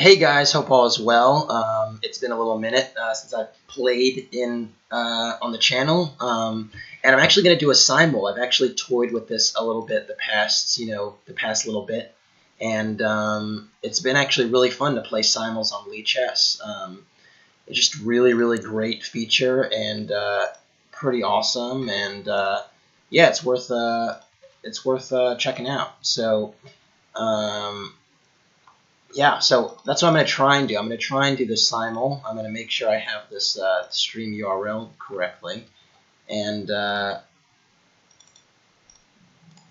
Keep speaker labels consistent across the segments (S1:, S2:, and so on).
S1: Hey guys, hope all is well. It's been a little minute since I've played in on the channel, and I'm actually going to do a simul. I've actually toyed with this a little bit the past little bit, and it's been actually really fun to play simuls on Lee Chess. It's just really great feature and pretty awesome, and yeah, it's worth checking out. So. Yeah, so that's what I'm going to try and do. I'm going to try and do the simul. I'm going to make sure I have this stream URL correctly. And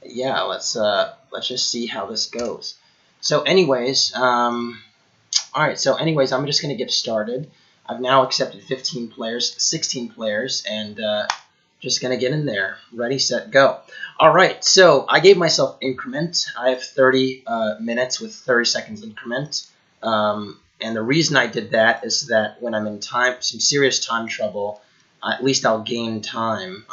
S1: yeah, let's just see how this goes. So anyways, all right, so anyways, I'm just going to get started. I've now accepted 15 players, 16 players, and just going to get in there. Ready, set, go. All right, so I gave myself increment. I have 30 minutes with 30 seconds increment. And the reason I did that is that when I'm in some serious time trouble, at least I'll gain time.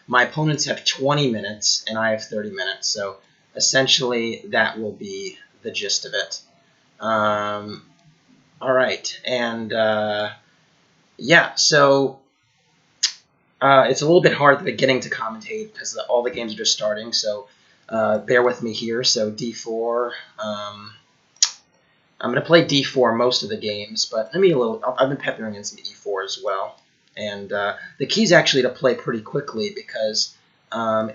S1: My opponents have 20 minutes, and I have 30 minutes. So essentially, that will be the gist of it. All right, and yeah, so it's a little bit hard at the beginning to commentate because all the games are just starting, so bear with me here. So d4, I'm going to play d4 most of the games, but I've been peppering in some e4 as well. And the key is actually to play pretty quickly because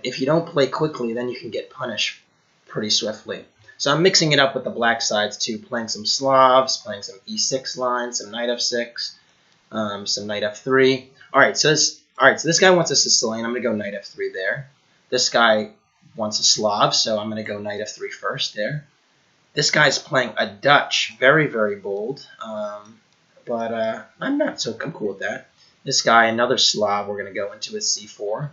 S1: if you don't play quickly, then you can get punished pretty swiftly. So I'm mixing it up with the black sides too, playing some Slavs, playing some e6 lines, some knight f6, some knight f3. All right, so this guy wants a Sicilian. I'm going to go knight f3 there. This guy wants a Slav, so I'm going to go knight f3 first there. This guy's playing a Dutch, very bold, but I'm cool with that. This guy, another Slav, we're going to go into with c4.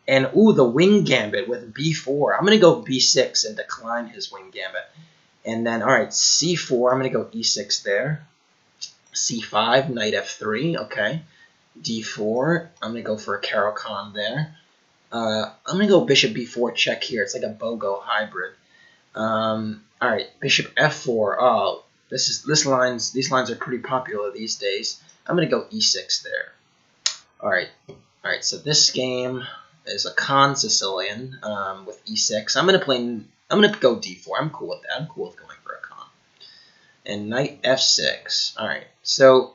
S1: And, ooh, the wing gambit with b4. I'm going to go b6 and decline his wing gambit. And then, all right, c4, I'm going to go e6 there. c5, knight f3, okay. d4, I'm going to go for a Caro-Kann there. I'm going to go bishop b4 check here. It's like a BOGO hybrid. All right, bishop f4. Oh, these lines are pretty popular these days. I'm going to go e6 there. All right. So this game is a Kann Sicilian with e6. I'm going to go d4. I'm cool with that. I'm cool with going for a Kann. And knight f6. All right. So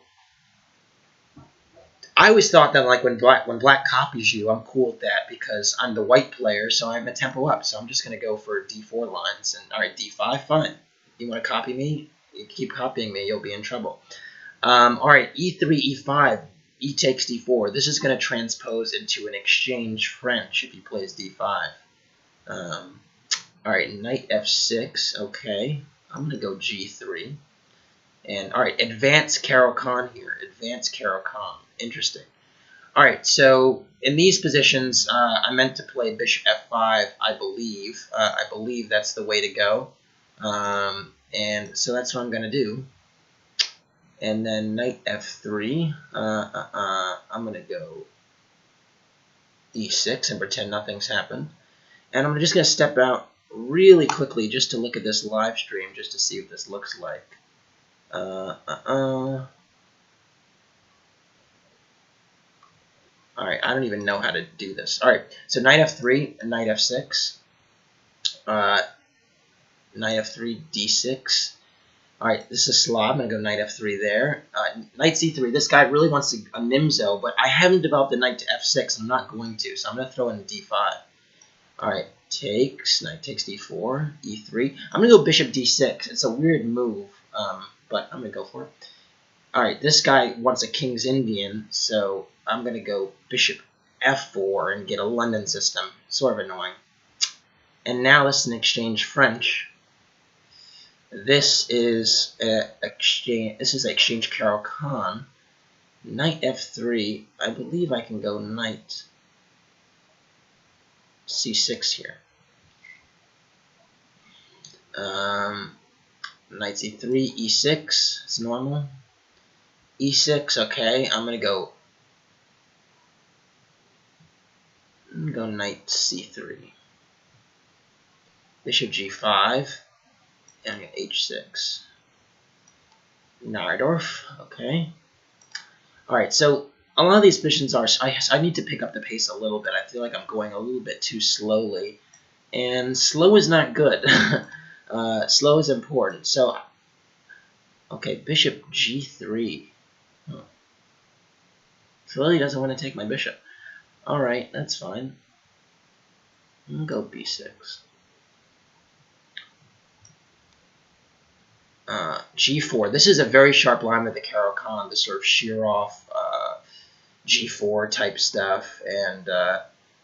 S1: I always thought that like when black copies you, I'm cool with that because I'm the white player, so I'm a tempo up. So I'm just going to go for d4 lines. And all right, d5, fine. You want to copy me? You keep copying me, you'll be in trouble. All right, e3, e5, e takes d4. This is going to transpose into an exchange French if he plays d5. All right, knight f6. Okay, I'm going to go g3. And all right, advanced Caro-Kann here. Advanced Caro-Kann. Interesting. All right, so in these positions, I meant to play bishop f5, I believe. I believe that's the way to go. And so that's what I'm going to do. And then knight f3. I'm going to go e6 and pretend nothing's happened. And I'm just going to step out really quickly just to look at this live stream, just to see what this looks like. All right, I don't even know how to do this. All right, so knight f3 and knight f6. Knight f3, d6. All right, this is Slav. I'm going to go knight f3 there. Knight c3. This guy really wants a Nimzo, but I haven't developed the knight to f6, and I'm not going to, so I'm going to throw in d5. All right, takes. Knight takes d4, e3. I'm going to go bishop d6. It's a weird move, but I'm going to go for it. All right, this guy wants a King's Indian, so I'm going to go bishop f4 and get a London system. Sort of annoying. And now this is an exchange French. This is exchange Caro-Kann. Knight f3. I believe I can go knight c6 here. Knight c3, e6. It's normal. e6. Okay, I'm gonna go knight c3. Bishop g5. And h6. Najdorf. Okay. All right. So a lot of these missions are. I need to pick up the pace a little bit. I feel like I'm going a little bit too slowly, and slow is not good. Slow is important. So, okay, bishop g3. Oh. Korley doesn't want to take my bishop. All right, that's fine. I'm gonna go b6. G4. This is a very sharp line with the Caro-Kann, the sort of shear off G4 type stuff, and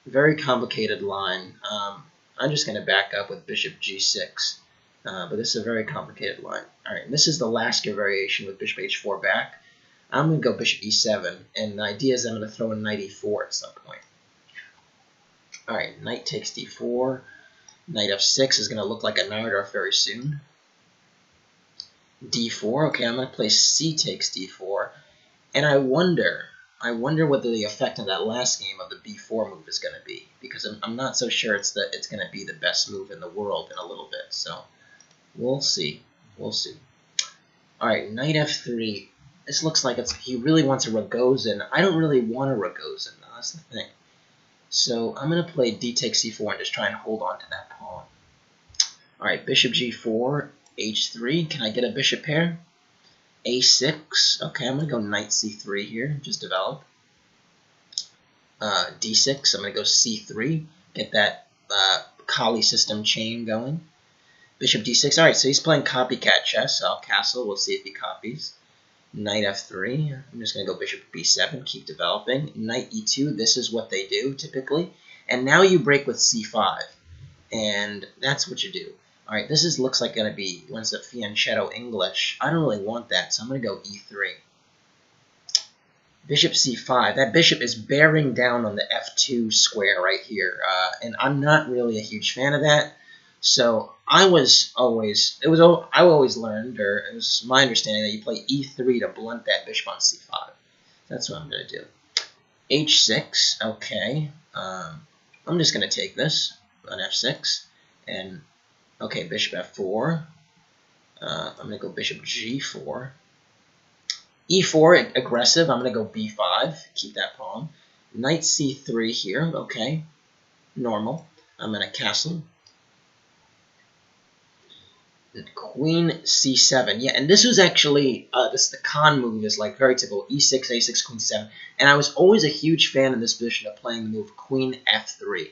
S1: very complicated line. I'm just going to back up with bishop G6, but this is a very complicated line. All right, and this is the Lasker variation with bishop H4 back. I'm going to go bishop E7, and the idea is I'm going to throw in knight E4 at some point. All right, knight takes D4. Knight F6 is going to look like a Najdorf very soon. D4. Okay, I'm going to play C takes D4, and I wonder what the effect of that last game of the B4 move is going to be, because I'm not so sure it's going to be the best move in the world in a little bit. So we'll see. We'll see. All right, knight F3. This looks like he really wants a Rogozin. I don't really want a Rogozin. That's the thing. So I'm going to play D takes C4 and just try and hold on to that pawn. All right, bishop G4, H3. Can I get a bishop pair? A6. Okay, I'm going to go knight C3 here, just develop. D6. I'm going to go C3, get that Korley system chain going. Bishop D6. All right, so he's playing copycat chess. So I'll castle. We'll see if he copies. Knight F3. I'm just going to go bishop B7, keep developing. Knight E2. This is what they do typically. And now you break with C5, and that's what you do. All right, this looks like going to be once the fianchetto English. I don't really want that, so I'm going to go E3. Bishop C5. That bishop is bearing down on the F2 square right here, and I'm not really a huge fan of that. So I always learned, or it was my understanding, that you play E3 to blunt that bishop on C5. That's what I'm going to do. H6. Okay. I'm just going to take this on F6, and okay, bishop F4. I'm going to go bishop G4. E4, aggressive. I'm going to go B5, keep that pawn. Knight C3 here. Okay, normal. I'm going to castle. Queen C7. Yeah, and this was actually, the Khan move is like very typical. E6, A6, Queen C7. And I was always a huge fan in this position of playing the move Queen F3.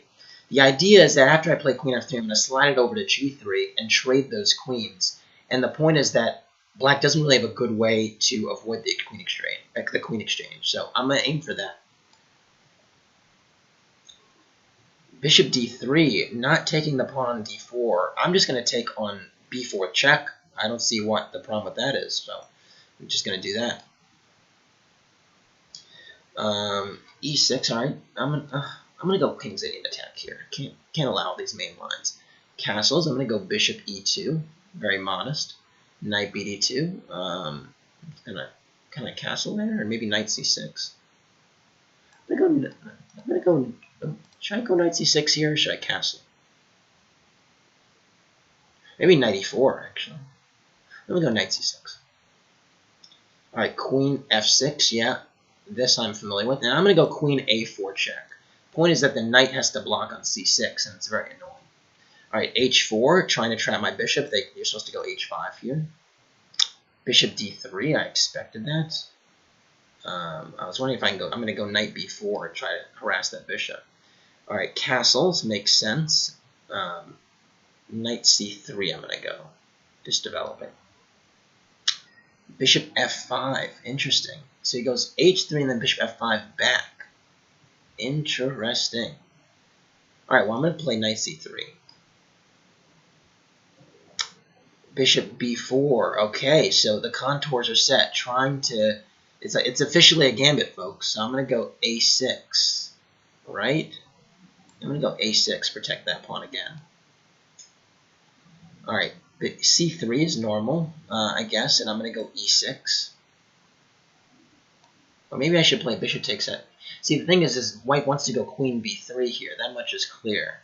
S1: The idea is that after I play Queen F3, I'm going to slide it over to G3 and trade those queens. And the point is that Black doesn't really have a good way to avoid the queen exchange. So I'm going to aim for that. Bishop D3, not taking the pawn on D4. I'm just going to take on B4 check. I don't see what the problem with that is. So I'm just going to do that. E6, all right. I'm gonna go King's Indian attack here. Can't allow these main lines. Castles. I'm gonna go Bishop E2. Very modest. Knight BD2. Can I castle there, or maybe Knight C6? I'm gonna go. Should I go Knight C6 here, or should I castle? Maybe Knight E4 actually. I'm gonna go Knight C6. All right, Queen F6. Yeah, this I'm familiar with. And I'm gonna go Queen A4 check. Point is that the knight has to block on C6, and it's very annoying. All right, H4, trying to trap my bishop. You're supposed to go H5 here. Bishop D3, I expected that. I was wondering if I can go. I'm going to go Knight B4 and try to harass that bishop. All right, castles makes sense. Knight C3, I'm going to go. Just developing. Bishop F5, interesting. So he goes H3 and then Bishop F5 back. Interesting. Alright, well, I'm going to play Knight C3. Bishop B4. Okay, so the contours are set. It's officially a gambit, folks. So I'm going to go A6. Right? I'm going to go A6, protect that pawn again. Alright, C3 is normal, I guess, and I'm going to go E6. Or maybe I should play bishop takes it. See, the thing is white wants to go queen b3 here. That much is clear.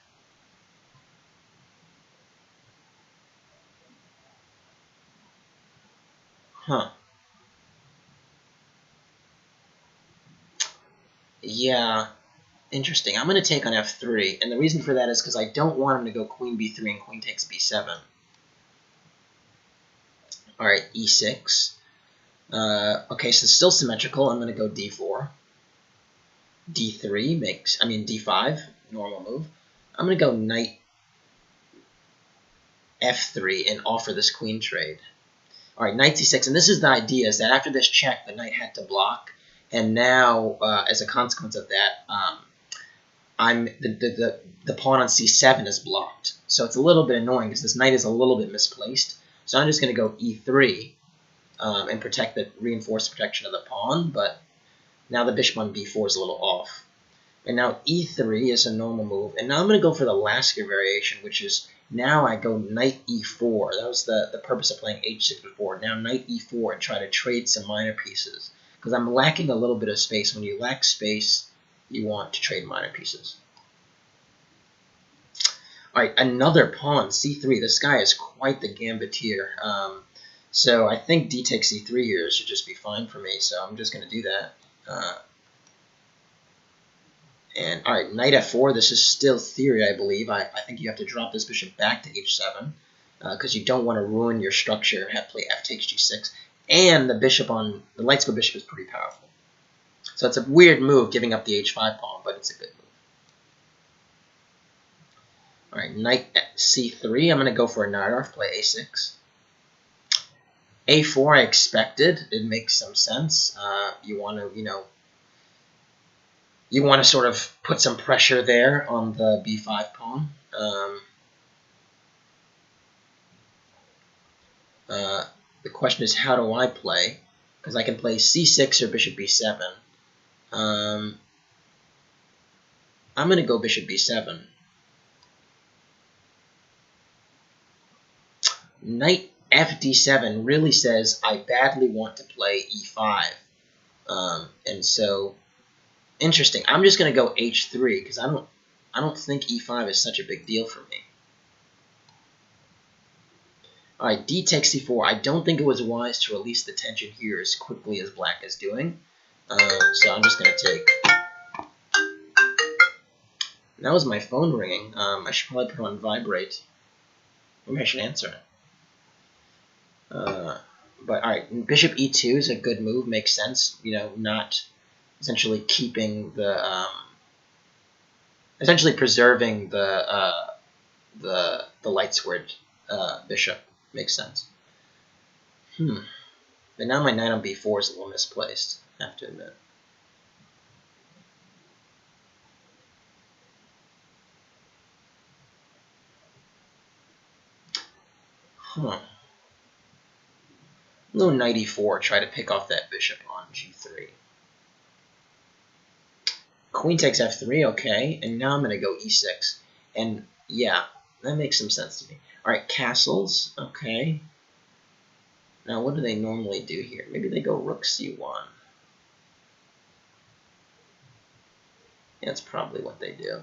S1: Huh. Yeah, interesting. I'm going to take on f3, and the reason for that is because I don't want him to go queen b3 and queen takes b7. All right, e6. Okay, so it's still symmetrical. I'm going to go d4. d3 d5, normal move. I'm going to go knight f3 and offer this queen trade. All right, knight c6, and this is the idea, is that after this check, the knight had to block, and now, as a consequence of that, the pawn on c7 is blocked. So it's a little bit annoying because this knight is a little bit misplaced. So I'm just going to go e3 and protect the reinforced protection of the pawn, but now the bishop on b4 is a little off. And now e3 is a normal move, and now I'm going to go for the Lasker variation, which is now I go knight e4. That was the purpose of playing h6 before. Now knight e4 and try to trade some minor pieces, because I'm lacking a little bit of space. When you lack space, you want to trade minor pieces. All right, another pawn, c3. This guy is quite the gambitier. So I think d takes c3 here should just be fine for me, so I'm just going to do that. And all right, knight f4. This is still theory, I believe. I think you have to drop this bishop back to h7 because you don't want to ruin your structure. Have play f takes g6, and the bishop on the light square bishop is pretty powerful. So it's a weird move, giving up the h5 pawn, but it's a good move. All right, knight c3. I'm going to go for a knight off. Play a6. a4. I expected. It makes some sense. You want to, you want to sort of put some pressure there on the b5 pawn. The question is, how do I play? Because I can play c6 or bishop b7. I'm going to go bishop b7. Knight fd7 really says I badly want to play e5. And so, interesting. I'm just going to go h3 because I don't think e5 is such a big deal for me. All right, d takes c4. I don't think it was wise to release the tension here as quickly as black is doing. So I'm just going to take. That was my phone ringing. I should probably put it on vibrate. Maybe I should answer it. But all right, bishop e2 is a good move. Makes sense. Not essentially keeping the essentially preserving the light squared bishop. Makes sense. But now my knight on b4 is a little misplaced, I have to admit. Little knight e4, try to pick off that bishop on g3. Queen takes f3, okay, and now I'm going to go e6. And yeah, that makes some sense to me. Alright, castles, okay. Now what do they normally do here? Maybe they go rook c1. Yeah, that's probably what they do.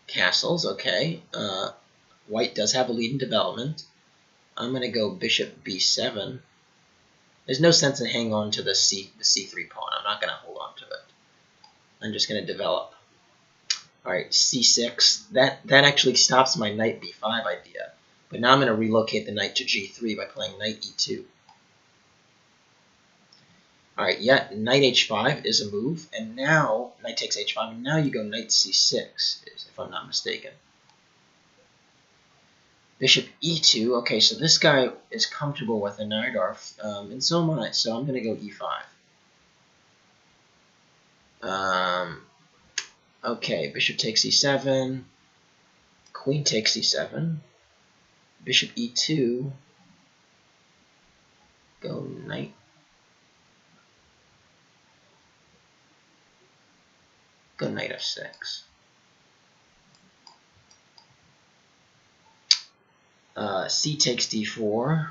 S1: Castles, okay. White does have a lead in development. I'm going to go bishop b7. There's no sense in hanging on to the c3 pawn. I'm not going to hold on to it. I'm just going to develop. All right, c6. That actually stops my knight b5 idea. But now I'm going to relocate the knight to g3 by playing knight e2. All right, yeah, knight h5 is a move. And now knight takes h5. And now you go knight c6, if I'm not mistaken. Bishop e2. Okay, so this guy is comfortable with a knight off, and so am I. So I'm going to go e5. Okay, bishop takes e7. Queen takes e7. Bishop e2. Go knight. Go knight f6. C takes d4.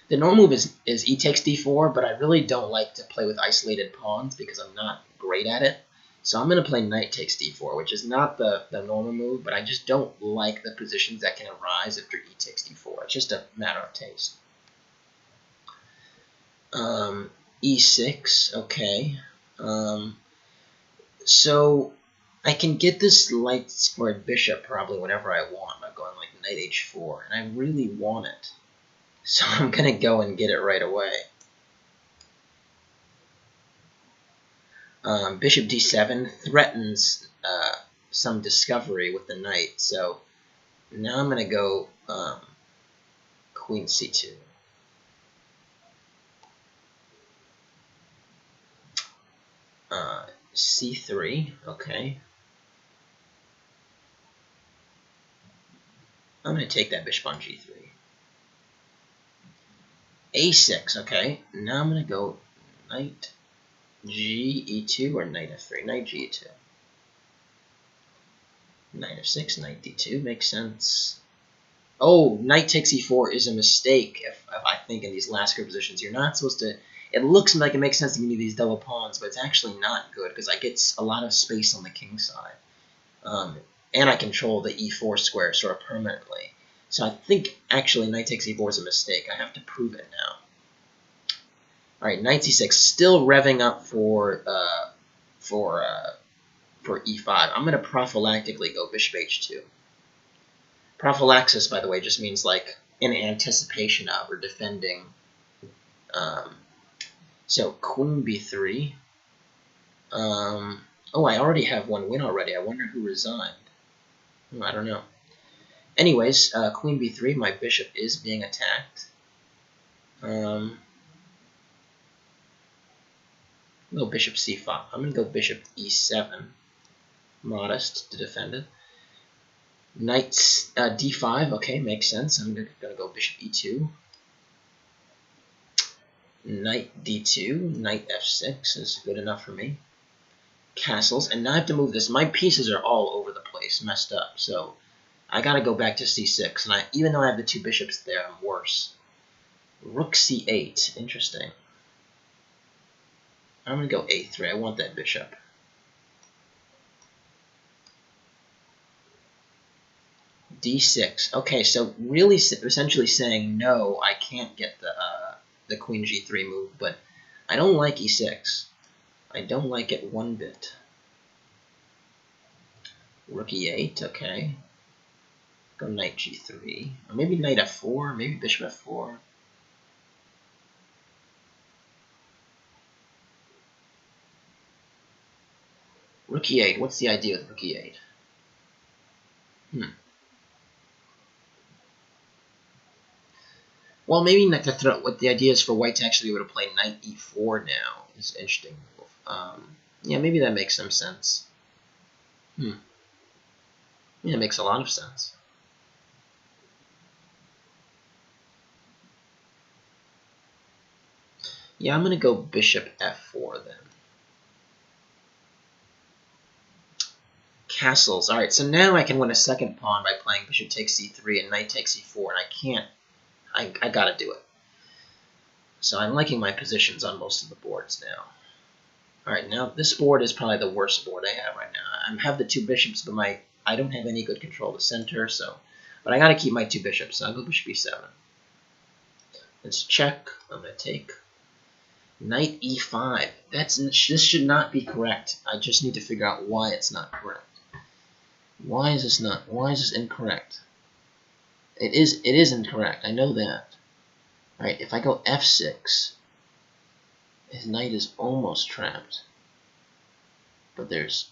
S1: The normal move is e takes d4, but I really don't like to play with isolated pawns because I'm not great at it. So I'm going to play knight takes d4, which is not the normal move, but I just don't like the positions that can arise after e takes d4. It's just a matter of taste. E6, okay. So I can get this light squared bishop probably whenever I want by going like knight h4, and I really want it. So I'm going to go and get it right away. Bishop d7 threatens some discovery with the knight, so now I'm going to go queen c2. C3, okay. I'm going to take that bishop on g3. A6, okay. Now I'm going to go knight g e2 or knight f3. Knight g e2. Knight f6, knight d2 makes sense. Oh, knight takes e4 is a mistake. If I think in these last group positions, you're not supposed to. It looks like it makes sense to give me these double pawns, but it's actually not good because I get a lot of space on the king side, and I control the e4 square sort of permanently. So I think actually knight takes e4 is a mistake. I have to prove it now. All right, knight c6, still revving up for e5. I'm going to prophylactically go bishop h2. Prophylaxis, by the way, just means like in anticipation of or defending. So queen b3. Oh, I already have one win already. I wonder who resigned. I don't know. Anyways, queen b3, my bishop is being attacked. Go bishop c5. I'm going to go bishop e7. Modest to defend it. Knight d5, okay, makes sense. I'm going to go bishop e2. Knight d2, knight f6 is good enough for me. Castles, and now I have to move this. My pieces are all over the place, messed up, so I gotta go back to c6, and even though I have the two bishops there, I'm worse. Rook c8, interesting. I'm gonna go a3, I want that bishop. d6, okay, so really essentially saying no, I can't get the queen g3 move, but I don't like e6. I don't like it one bit. Rook e8, okay. Go knight g3, or maybe knight f4, maybe bishop f4. Rook e8, what's the idea with rook e8? Well, maybe not to throw. What the idea is for white to actually be able to play knight e4 now is interesting. Yeah, maybe that makes some sense. Yeah, it makes a lot of sense. Yeah, I'm going to go bishop f4 then. Castles. All right, so now I can win a second pawn by playing bishop takes c3 and knight takes e4, and I can't. I got to do it. So I'm liking my positions on most of the boards now. Alright, now this board is probably the worst board I have right now. I have the two bishops, but I don't have any good control of the center, but I gotta keep my two bishops, so I'll go bishop e7. Let's check. I'm gonna take knight e5. This should not be correct. I just need to figure out why it's not correct. Why is this incorrect? It is incorrect, I know that. Alright, if I go f6, his knight is almost trapped. But there's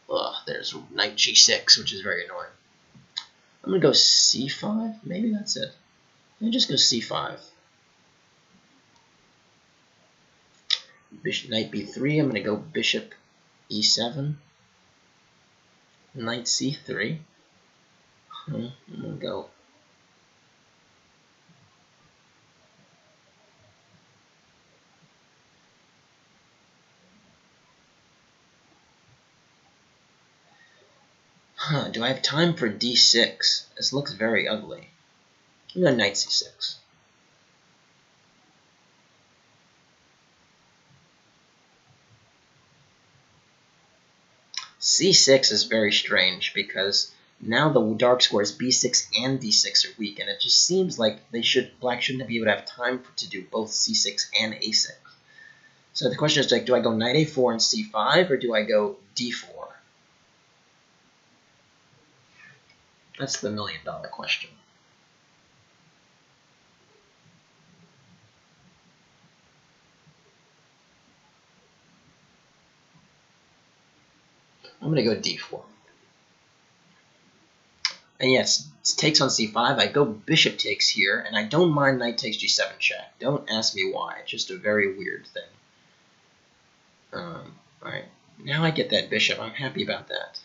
S1: knight g6, which is very annoying. I'm going to go c5. Maybe that's it. Let me just go c5. Bishop, knight b3. I'm going to go bishop e7. Knight c3. I'm going to go... do I have time for d6? This looks very ugly. I'm going to knight c6. c6 is very strange because Now the dark squares b6 and d6 are weak, and it just seems like black shouldn't be able to have time to do both c6 and a6. So the question is, like, do I go knight a4 and c5, or do I go d4? That's the million-dollar question. I'm going to go d4. And yes, takes on c5. I go bishop takes here, and I don't mind knight takes g7 check. Don't ask me why. It's just a very weird thing. Alright, now I get that bishop. I'm happy about that.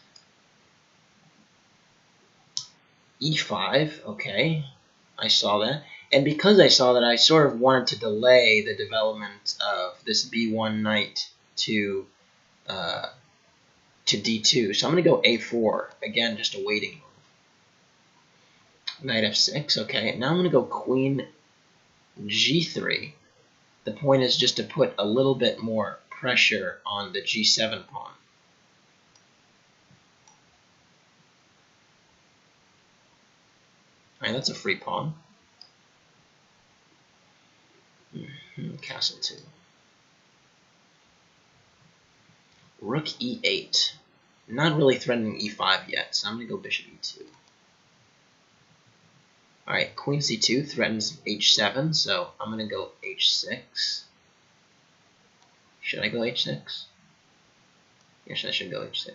S1: e5, okay. I saw that. And because I saw that, I sort of wanted to delay the development of this b1 knight to d2. So I'm going to go a4. Again, just a waiting move. Knight f6, okay. Now I'm going to go queen g3. The point is just to put a little bit more pressure on the g7 pawn. Alright, that's a free pawn. Castle 2. Rook e8. Not really threatening e5 yet, so I'm going to go bishop e2. Alright, queen c2 threatens h7, so I'm going to go h6. Should I go h6? Yes, I should go h6.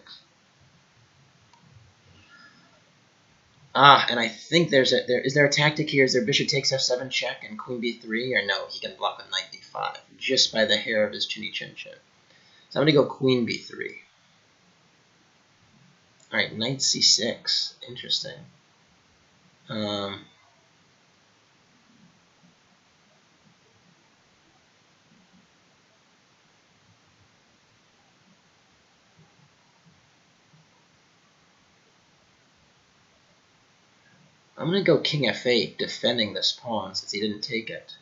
S1: And I think is there a tactic here? Is there bishop takes f7 check and queen b3? Or no, he can block with knight d5 just by the hair of his chinny chin chin. So I'm going to go queen b3. Alright, knight c6. Interesting. I'm going to go king f8, defending this pawn since he didn't take it.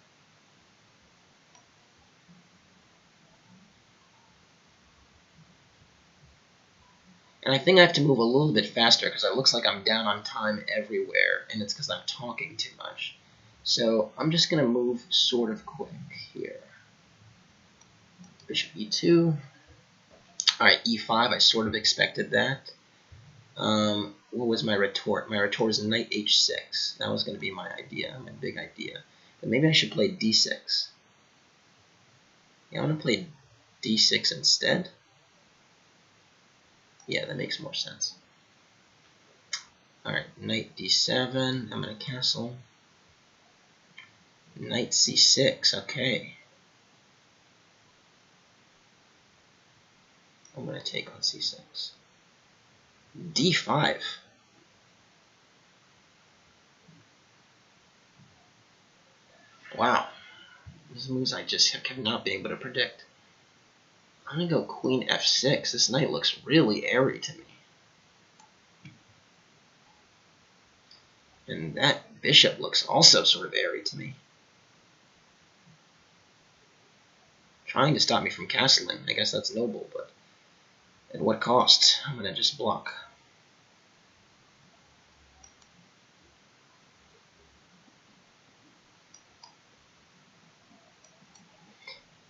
S1: And I think I have to move a little bit faster because it looks like I'm down on time everywhere, and it's because I'm talking too much. So I'm just going to move sort of quick here. Bishop e2. Alright, e5, I sort of expected that. What was my retort? My retort was a knight h6. That was going to be my idea, my big idea. But maybe I should play d6. Yeah, I'm going to play d6 instead. Yeah, that makes more sense. Alright, knight d7. I'm going to castle. Knight c6. Okay. I'm going to take on c6. d5. Wow. These moves I just have not been able to predict. I'm going to go queen f6. This knight looks really airy to me. And that bishop looks also sort of airy to me. Trying to stop me from castling. I guess that's noble, but at what cost? I'm going to just block.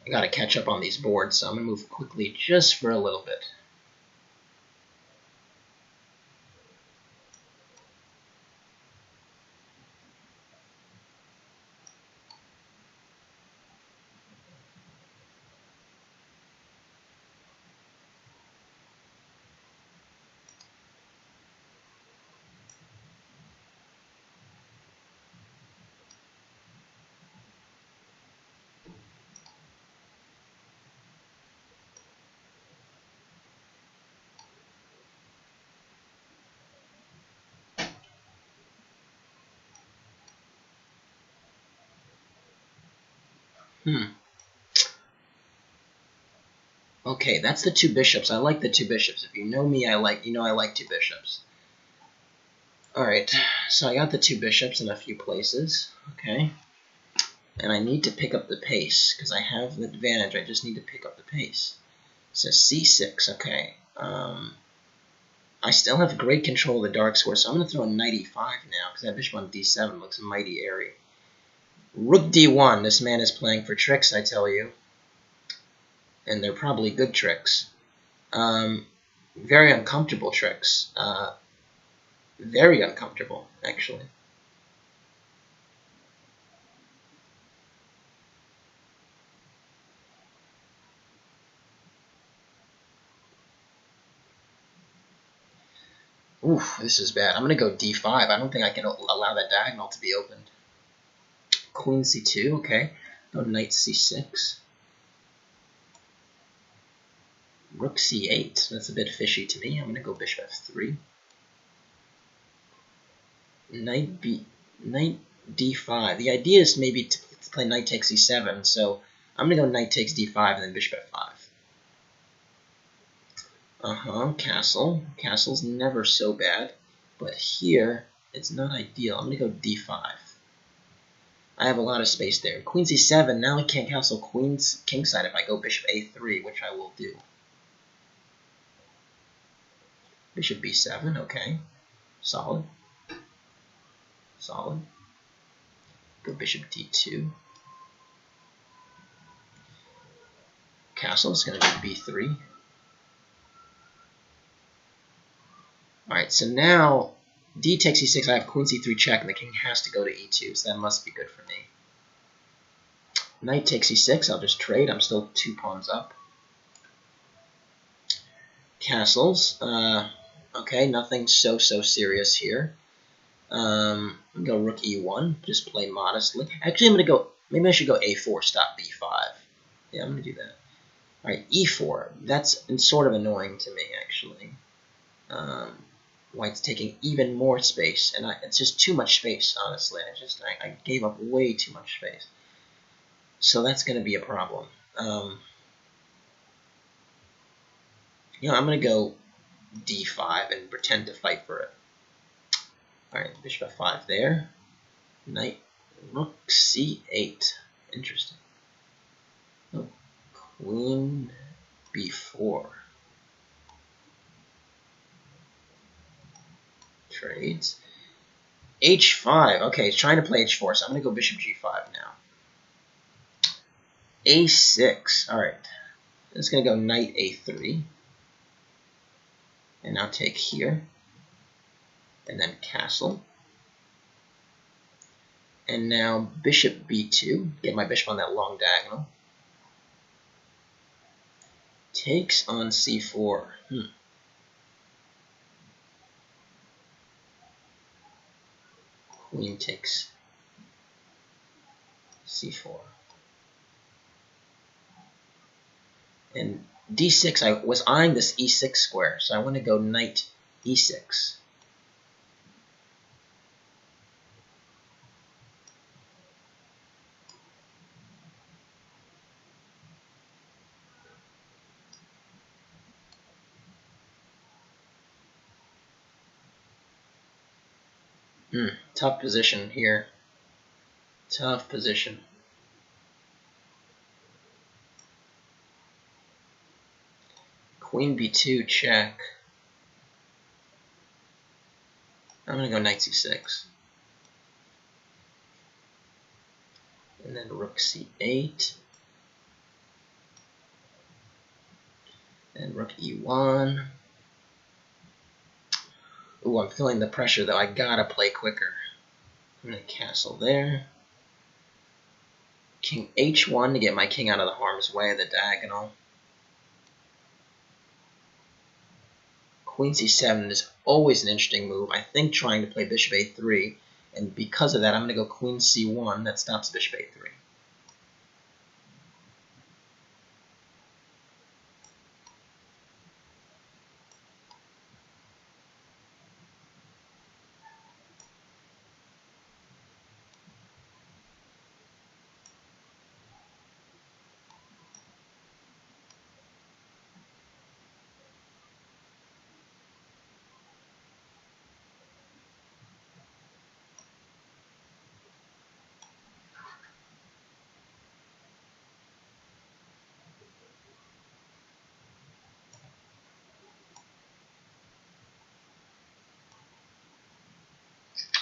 S1: I got to catch up on these boards, so I'm going to move quickly just for a little bit. Okay, that's the two bishops. I like the two bishops. If you know me, I like two bishops. Alright, so I got the two bishops in a few places. Okay. And I need to pick up the pace, because I have the advantage. I just need to pick up the pace. So c6, okay. I'm I still have great control of the dark square, so I'm going to throw a knight e5 now, because that bishop on d7 looks mighty airy. Rook d1. This man is playing for tricks, I tell you. And they're probably good tricks. Very uncomfortable tricks. Very uncomfortable, actually. Oof, this is bad. I'm going to go d5. I don't think I can allow that diagonal to be opened. Queen c2, okay. Go knight c6. Rook c8. That's a bit fishy to me. I'm going to go bishop f3. Knight d5. The idea is maybe to play knight takes e7, so I'm going to go knight takes d5 and then bishop f5. Castle. Castle's never so bad, but here it's not ideal. I'm going to go d5. I have a lot of space there. Queen c7. Now I can't castle queen's kingside if I go bishop a3, which I will do. Bishop b7, okay. Solid. Solid. Go bishop d2. Castle is going to be b3. Alright, so now d takes e6. I have queen c3 check, and the king has to go to e2, so that must be good for me. Knight takes e6. I'll just trade. I'm still 2 pawns up. Castles. Okay, nothing so serious here. I'm going to go rook e1. Just play modestly. Actually, I'm going to go... Maybe I should go a4, stop b5. Yeah, I'm going to do that. Alright, e4. That's sort of annoying to me, actually. White's taking even more space, and it's just too much space, honestly. I gave up way too much space. So that's going to be a problem. I'm going to go d5 and pretend to fight for it. Alright, bishop f5 there. Knight, rook c8. Interesting. Oh, queen b4. Trades. h5. Okay, he's trying to play h4, so I'm going to go bishop g5 now. a6. Alright. It's going to go knight a3. And now take here. And then castle. And now bishop b2. Get my bishop on that long diagonal. Takes on c4. Queen takes c4. And d6, I was eyeing this e6 square, so I want to go knight e6. Tough position here. Tough position. Queen b2 check. I'm going to go knight c6. And then rook c8. And rook e1. Ooh, I'm feeling the pressure though. I gotta play quicker. I'm going to castle there. King h1 to get my king out of the harm's way of the diagonal. Queen c7 is always an interesting move. I think trying to play bishop a3, and because of that, I'm going to go queen c1. That stops bishop a3.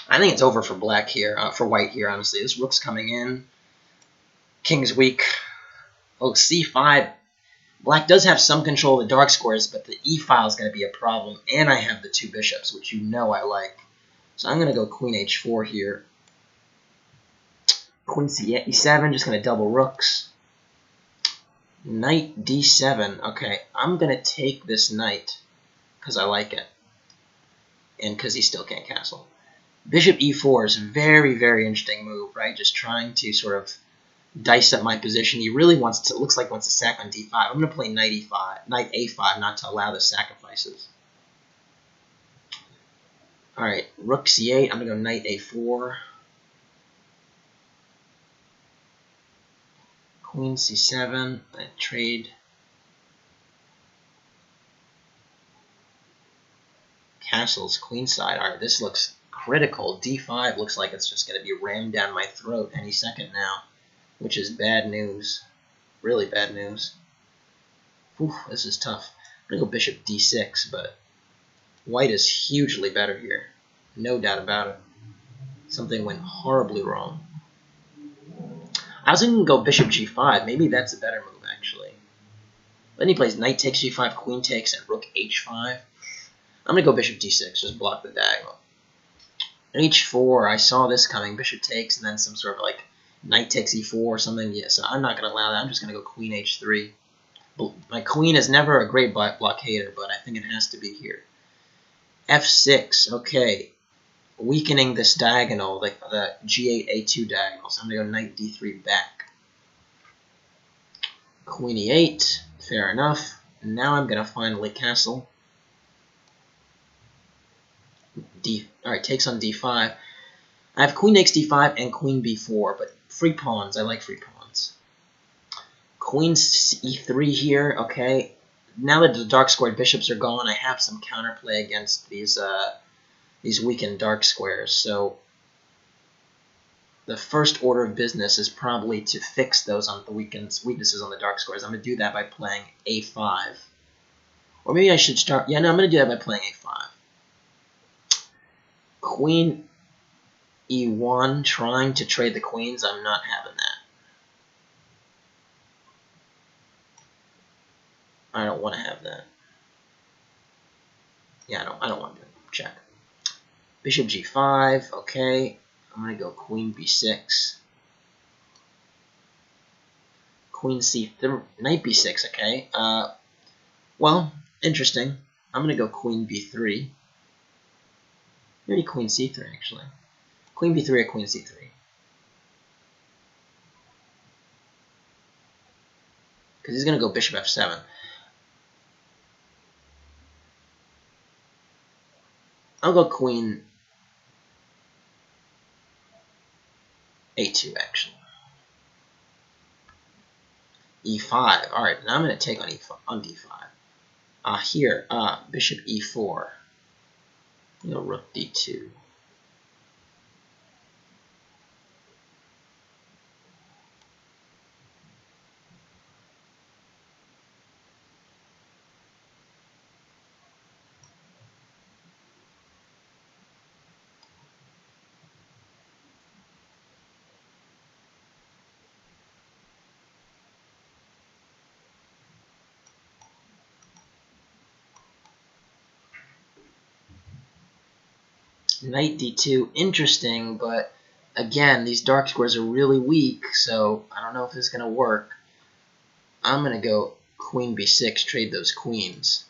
S1: I think it's over for black here, for white here, honestly. This rook's coming in. King's weak. Oh, c5. Black does have some control of the dark squares, but the e-file is going to be a problem. And I have the two bishops, which you know I like. So I'm going to go queen h4 here. Queen e7, just going to double rooks. Knight d7. Okay, I'm going to take this knight because I like it. And because he still can't castle. Bishop e4 is a very, very interesting move, right? Just trying to sort of dice up my position. He really wants to, looks like wants to sack on d5. I'm going to play knight e5, knight a5, not to allow the sacrifices. All right, rook c8. I'm going to go knight a4. Queen c7. I trade. Castles queenside. All right, this looks critical. d5 looks like it's just going to be rammed down my throat any second now, which is bad news. Really bad news. Whew, this is tough. I'm going to go bishop d6, but white is hugely better here. No doubt about it. Something went horribly wrong. I was going to go bishop g5. Maybe that's a better move, actually. Then he plays knight takes g5, queen takes, and rook h5. I'm going to go bishop d6, just block the diagonal. h4, I saw this coming. Bishop takes, and then some sort of like knight takes e4 or something. Yeah, so I'm not going to allow that. I'm just going to go queen h3. My queen is never a great blockader, but I think it has to be here. f6, okay. Weakening this diagonal, the g8, a2 diagonal. So I'm going to go knight d3 back. Queen e8, fair enough. Now I'm going to finally castle. Alright, takes on d5. I have queen takes d5 and queen b4, but free pawns, I like free pawns. Queen e3 here, okay. Now that the dark squared bishops are gone, I have some counterplay against these weakened dark squares. So the first order of business is probably to fix those on the weaknesses on the dark squares. I'm going to do that by playing a5. Or maybe I should start... Yeah, no, I'm going to do that by playing a5. Queen e1, trying to trade the queens. I'm not having that. I don't want to have that. Yeah, I don't want to check. Bishop g5, okay. I'm going to go queen b6. Queen c3, knight b6, okay. Well, interesting. I'm going to go queen b3. Maybe queen c3, actually. Queen b3 or queen c3. Because he's going to go bishop f7. I'll go queen a2, actually. e5. All right, now I'm going to take on d5. Here, bishop e4. Rook d2. Knight d2, interesting, but again, these dark squares are really weak, so I don't know if this is going to work. I'm going to go queen b6, trade those queens.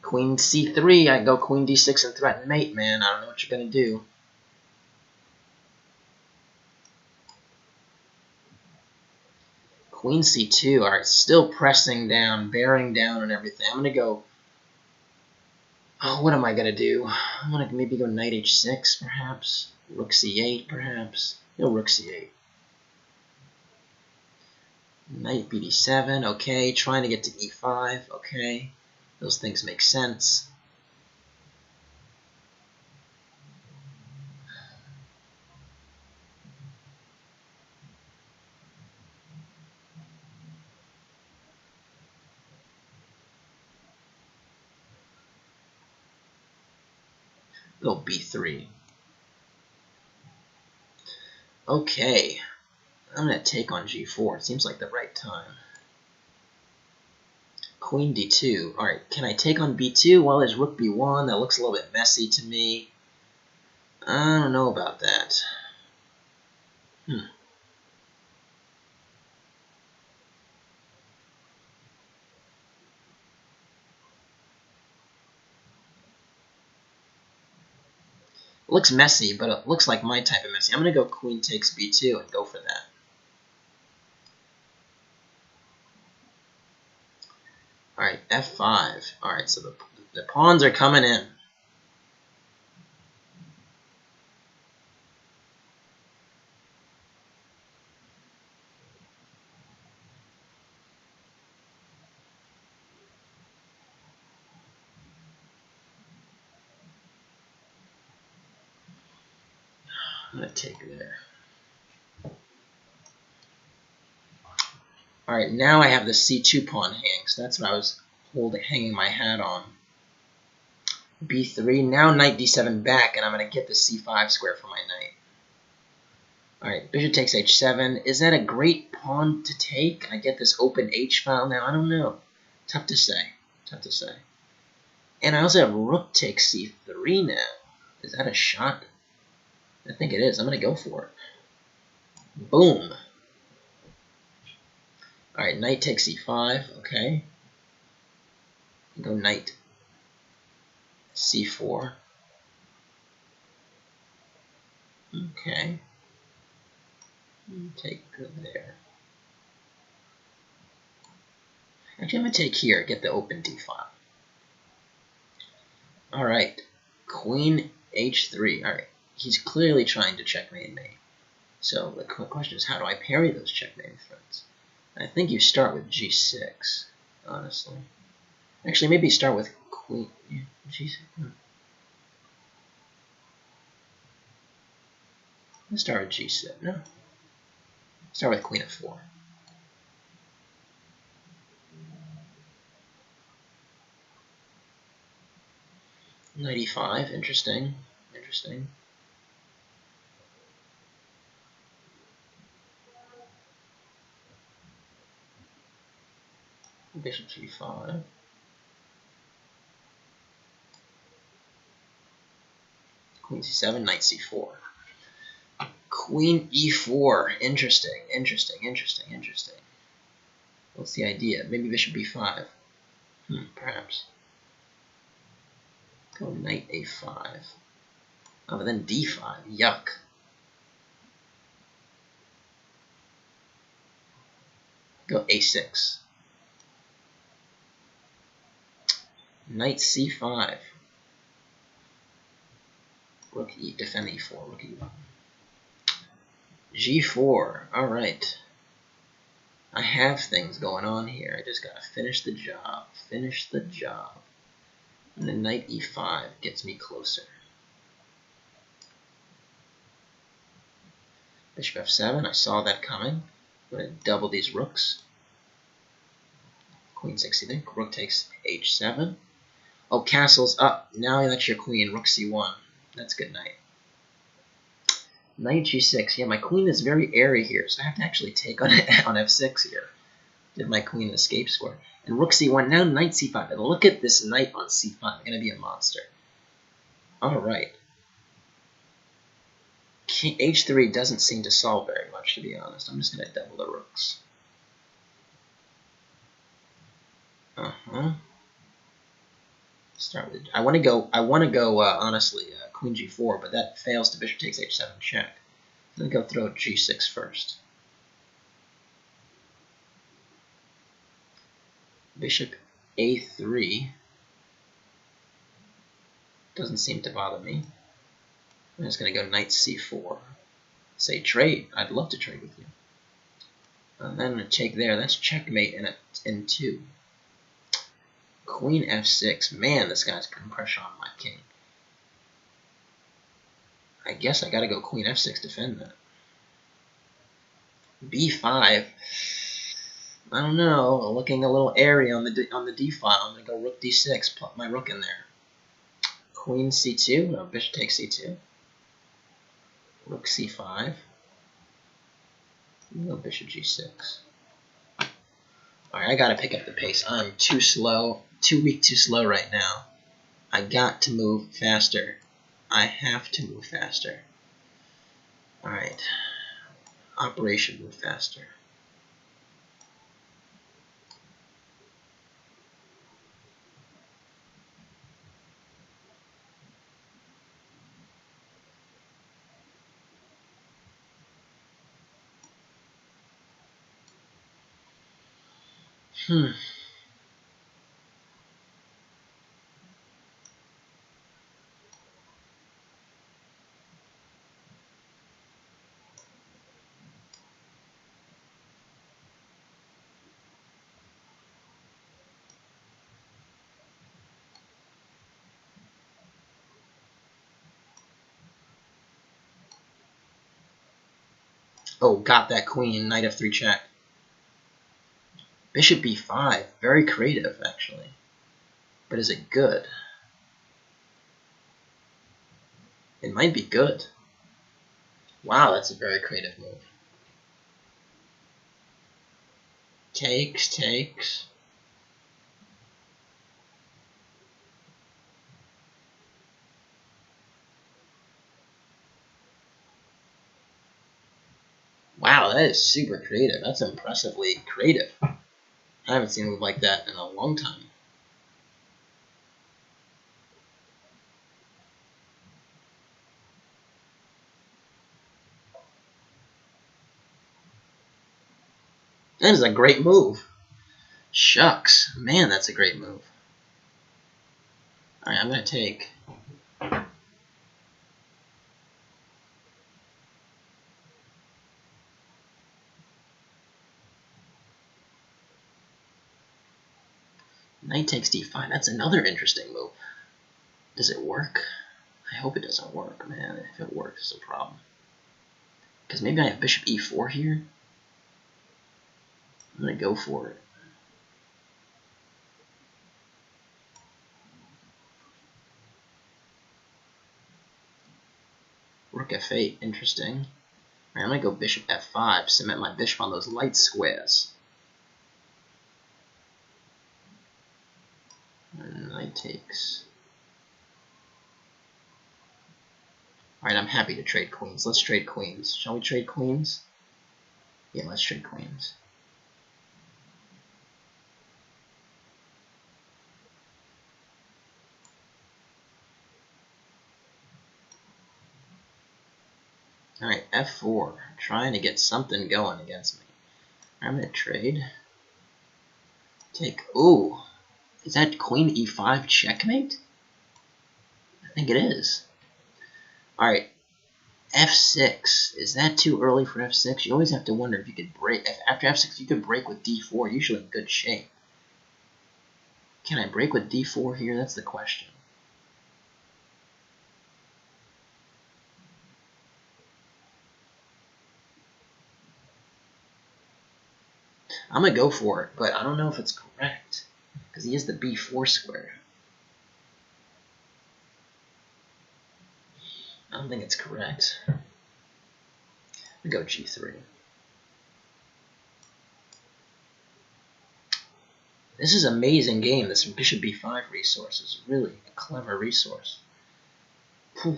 S1: Queen c3, I go queen d6 and threaten mate, man. I don't know what you're going to do. Queen c2, alright, still pressing down, bearing down and everything. I'm going to go... Oh, what am I going to do? I'm going to maybe go knight h6, perhaps. Rook c8, perhaps. No, rook c8. Knight bd7, okay. Trying to get to e5, okay. Those things make sense. Go b3. Okay. I'm going to take on g4. It seems like the right time. Queen d2. Alright, can I take on b2? Well, there's rook b1. That looks a little bit messy to me. I don't know about that. It looks messy, but it looks like my type of messy. I'm going to go queen takes b2 and go for that. Alright, f5. Alright, so the pawns are coming in. I'm going to take there. Alright, now I have the c2 pawn hanging, so that's what I was hanging my hat on. b3, now knight d7 back, and I'm going to get the c5 square for my knight. Alright, bishop takes h7. Is that a great pawn to take? Can I get this open h-file now? I don't know. Tough to say. Tough to say. And I also have rook takes c3 now. Is that a shot? I think it is. I'm going to go for it. Boom. Alright, knight takes c5. Okay. Go knight c4. Okay. Take good there. Actually, I'm going to take here. Get the open d-file. Alright. Queen h3. Alright. He's clearly trying to checkmate me. So the question is, how do I parry those checkmate threats? I think you start with g6, honestly. Actually, maybe start with queen. Yeah, g6. Let's start with g6. No. Start with queen f4. Knight e5. Interesting. Interesting. Bishop g5. Queen c7, knight c4. Queen e4. Interesting, interesting, interesting, interesting. What's the idea? Maybe bishop b5. Perhaps. Go knight a5. Oh, but then d5. Yuck. Go a6. Knight c5. Rook e, defend e4, rook e1. g4, alright. I have things going on here. I just gotta finish the job. Finish the job. And then knight e5 gets me closer. Bishop f7, I saw that coming. I'm gonna double these rooks. Queen 60, rook takes h7. Oh, castle's up. Now that's your queen, rook c1. That's good knight. Knight g6. Yeah, my queen is very airy here, so I have to actually take on f6 here. Did my queen escape square. And rook c1. Now knight c5. And look at this knight on c5. I'm going to be a monster. Alright. h3 doesn't seem to solve very much, to be honest. I'm just going to double the rooks. Start with. I want to go. Honestly, queen g4, but that fails to bishop takes h7 check. I'm gonna go throw g6 first. Bishop a3 doesn't seem to bother me. I'm just gonna go knight c4. Say trade. I'd love to trade with you. And then I'm gonna take there. That's checkmate in 2. Queen f6. Man, this guy's putting pressure on my king. I guess I gotta go queen f6 to defend that. b5. I don't know. Looking a little airy on the d file. I'm gonna go rook d6. Put my rook in there. Queen c2. No, bishop takes c2. Rook c5. No, bishop g6. Alright, I gotta pick up the pace. I'm too slow. Too weak, too slow right now. I got to move faster. I have to move faster. Alright. Operation move faster. Oh, got that queen. Knight f3 check. Bishop b5. Very creative, actually. But is it good? It might be good. Wow, that's a very creative move. Takes, takes. Wow, that is super creative. That's impressively creative. I haven't seen a move like that in a long time. That is a great move. Shucks. Man, that's a great move. Alright, I'm going to take. Knight takes d5. That's another interesting move. Does it work? I hope it doesn't work, man. If it works, it's a problem. Because maybe I have bishop e4 here. I'm going to go for it. Rook f8, interesting. Alright, I'm going to go bishop f5, cement my bishop on those light squares. And knight takes. Alright, I'm happy to trade queens. Let's trade queens. Shall we trade queens? Yeah, let's trade queens. Alright, f4. Trying to get something going against me. I'm going to trade. Take. Ooh. Is that queen e5 checkmate? I think it is. Alright. f6. Is that too early for f6? You always have to wonder if you could break. If after f6 you could break with d4, usually in good shape. Can I break with d4 here? That's the question. I'm going to go for it, but I don't know if it's correct. Because he is the b4 square. I don't think it's correct. We go g3. This is an amazing game. This bishop b5 resource is really a clever resource. The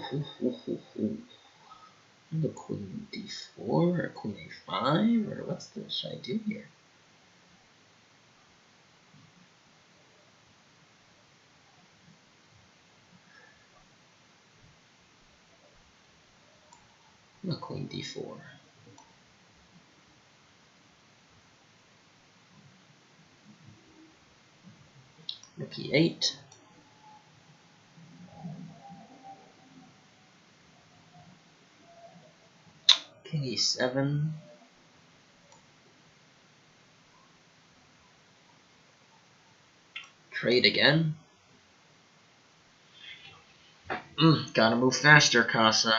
S1: queen d4 or queen a5 or what should I do here? The queen d4. Rook e8. King e7. Trade again. Gotta move faster, Kassa.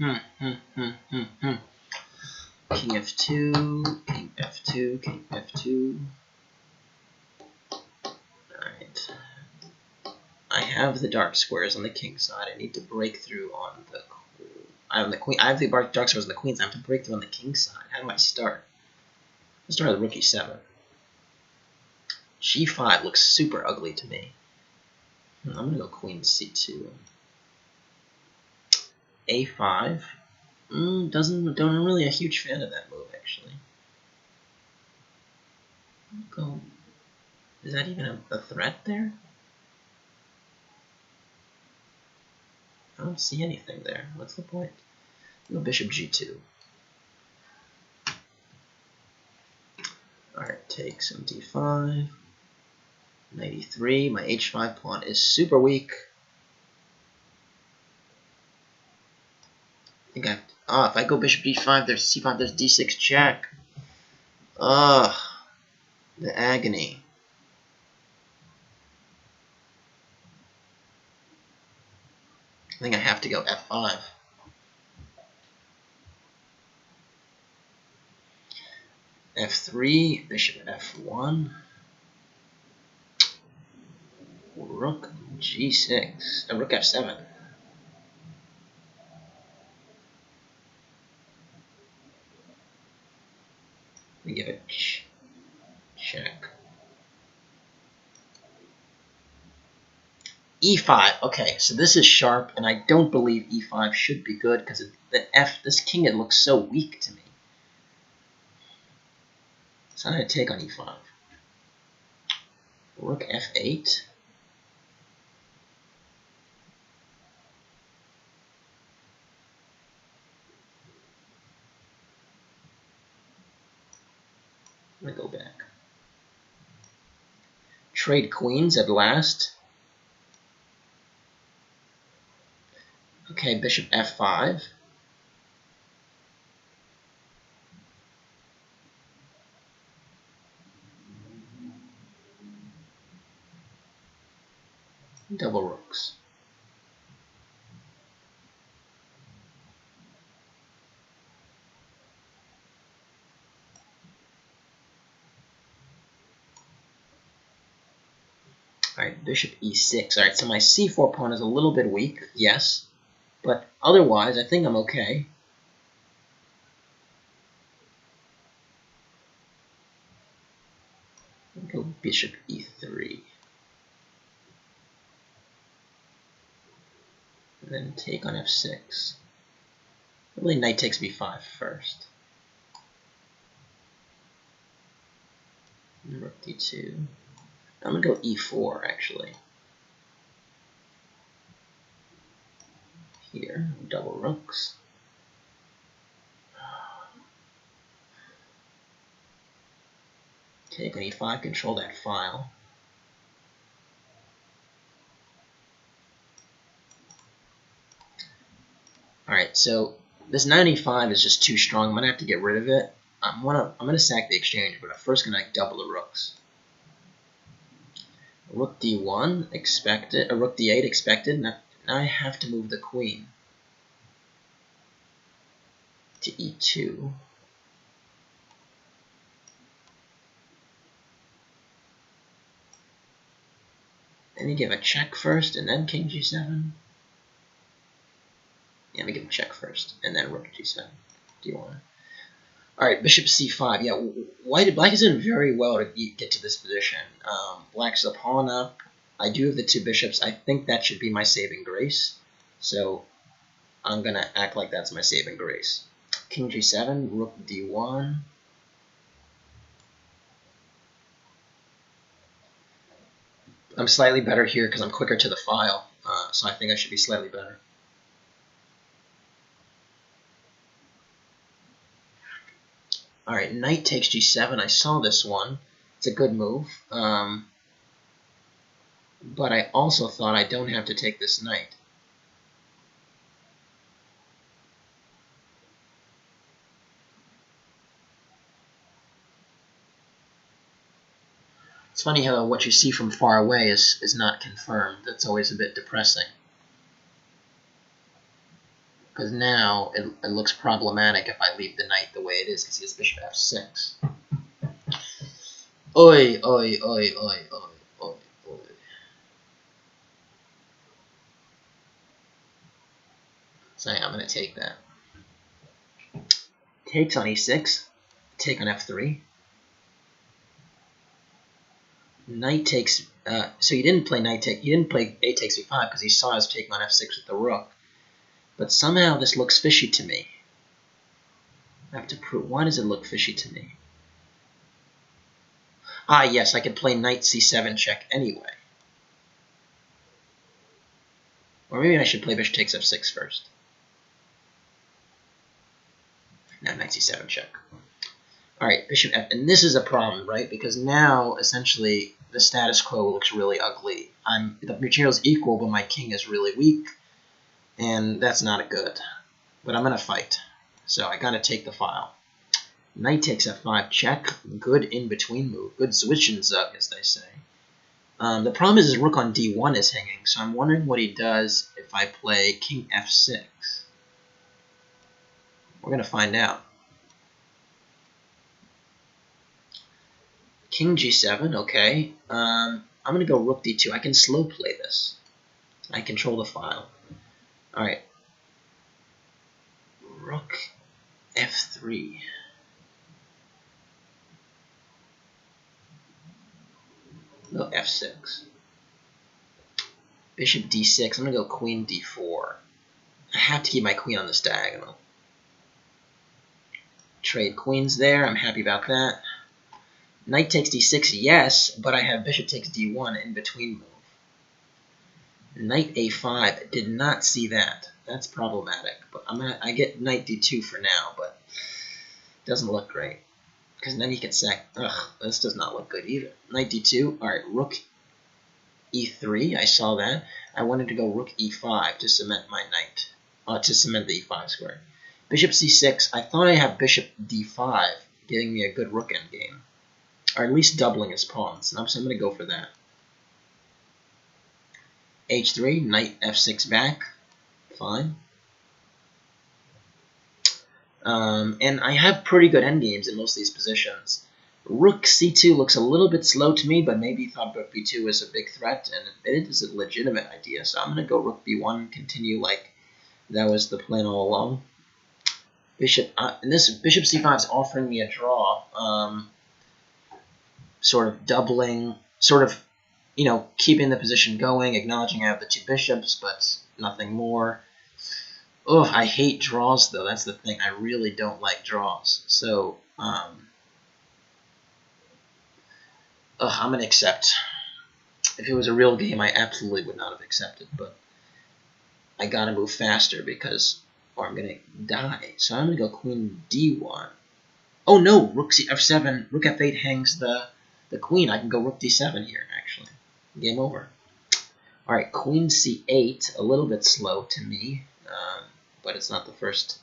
S1: King f2, king f2, king f2. Alright. I have the dark squares on the king side. I need to break through on the queen. I have the dark squares on the queen side. I have to break through on the king side. How do I start? Let's start with rook e7. g5 looks super ugly to me. I'm gonna go queen c2. a5. Don't really a huge fan of that move actually. Go. Is that even a threat there? I don't see anything there. What's the point? Go bishop g2. Alright, take some d5. Knight e3. My h5 pawn is super weak. I think if I go bishop d5, there's c5, there's d6 check. Ugh. The agony. I think I have to go f5. f3, bishop f1. Rook g6. Rook f7. We give it check. e5. Okay, so this is sharp, and I don't believe e5 should be good because this king, it looks so weak to me. So I'm going to take on e5. Rook f8. I'm going to go back. Trade queens at last. Okay, bishop f5. Double rooks. Alright, bishop e6. Alright, so my c4 pawn is a little bit weak, yes. But otherwise, I think I'm okay. Go bishop e3. And then take on f6. Probably knight takes b5 first. And rook d2. I'm going to go e4, actually. Here, double rooks. Take on e5, control that file. Alright, so this 95 is just too strong. I'm going to have to get rid of it. I'm gonna sack the exchange, but I'm first going to double the rooks. Rook d1, expected. Rook d8, expected. Now I have to move the queen to e2. Let me give a check first, and then king g7. Yeah, let me give a check first, and then rook g7. d1. Alright, bishop c5. Yeah, black is doing very well to get to this position. Black's a pawn up. I do have the two bishops. I think that should be my saving grace. So I'm going to act like that's my saving grace. King g7, rook d1. I'm slightly better here because I'm quicker to the file. So I think I should be slightly better. Alright, knight takes g7. I saw this one. It's a good move. But I also thought I don't have to take this knight. It's funny how what you see from far away is not confirmed. That's always a bit depressing. Because now it looks problematic if I leave the knight the way it is, because he has bishop f6. Oi, oi, oi, oi, oi, oi, oi. So yeah, I'm going to take that. Takes on e6. Take on f3. Knight takes. So he didn't play knight take. He didn't play a takes e5 because he saw us taking on f6 with the rook. But somehow this looks fishy to me. I have to prove. Why does it look fishy to me? Ah, yes, I could play knight c7 check anyway. Or maybe I should play bishop takes f6 first. Now knight c7 check. Alright, bishop f. And this is a problem, right? Because now, essentially, the status quo looks really ugly. The material's equal, but my king is really weak. And that's not good. But I'm going to fight. So I got to take the file. Knight takes f5 check. Good in-between move. Good switch and zug, as they say. The problem is his rook on d1 is hanging, so I'm wondering what he does if I play king f6. We're going to find out. King g7, okay. I'm going to go rook d2. I can slow play this. I control the file. Alright. Rook f3. No, f6. Bishop d6. I'm going to go queen d4. I have to keep my queen on this diagonal. Trade queens there. I'm happy about that. Knight takes d6, yes, but I have bishop takes d1 in between move. Knight a5, did not see that. That's problematic. But I get knight d2 for now, but it doesn't look great. Because then he can sack. Ugh, this does not look good either. Knight d2. Alright, rook e3. I saw that. I wanted to go rook e5 to cement my knight. To cement the e5 square. Bishop c6. I thought I have bishop d5, giving me a good rook endgame. Or at least doubling his pawns. So I'm going to go for that. h3, knight f6 back. Fine. And I have pretty good endgames in most of these positions. Rook c2 looks a little bit slow to me, but maybe he thought rook b2 was a big threat, and it is a legitimate idea. So I'm going to go rook b1, continue like that was the plan all along. And this bishop c5 is offering me a draw. Sort of doubling, keeping the position going, acknowledging I have the two bishops, but nothing more. Ugh, I hate draws, though. That's the thing. I really don't like draws. So, I'm going to accept. If it was a real game, I absolutely would not have accepted, but I got to move faster or I'm going to die. So I'm going to go queen d1. Oh, no, rook f7, rook f8 hangs the queen. I can go rook d7 here, actually. Game over. All right, queen c8, a little bit slow to me, but it's not the first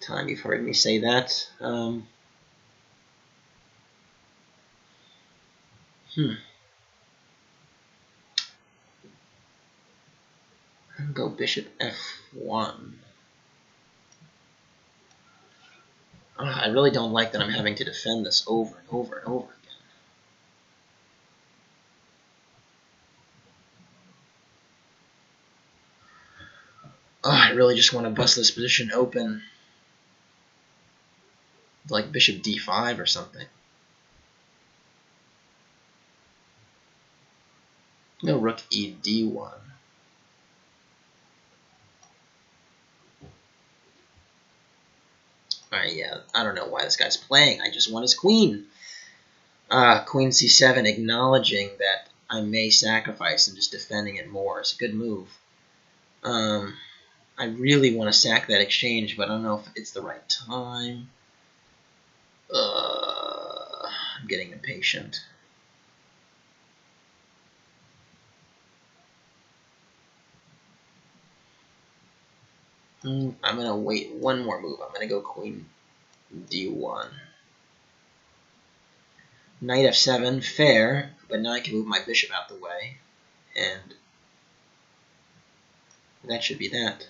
S1: time you've heard me say that. I'm going to go bishop f1. I really don't like that I'm having to defend this over and over and over again. I really just want to bust this position open. Like bishop d5 or something. No, rook e d1. Alright, yeah, I don't know why this guy's playing. I just want his queen. Queen c7, acknowledging that I may sacrifice and just defending it more. It's a good move. I really want to sack that exchange, but I don't know if it's the right time. I'm getting impatient. I'm going to wait one more move. I'm going to go queen d1. Knight f7, fair, but now I can move my bishop out the way, and that should be that.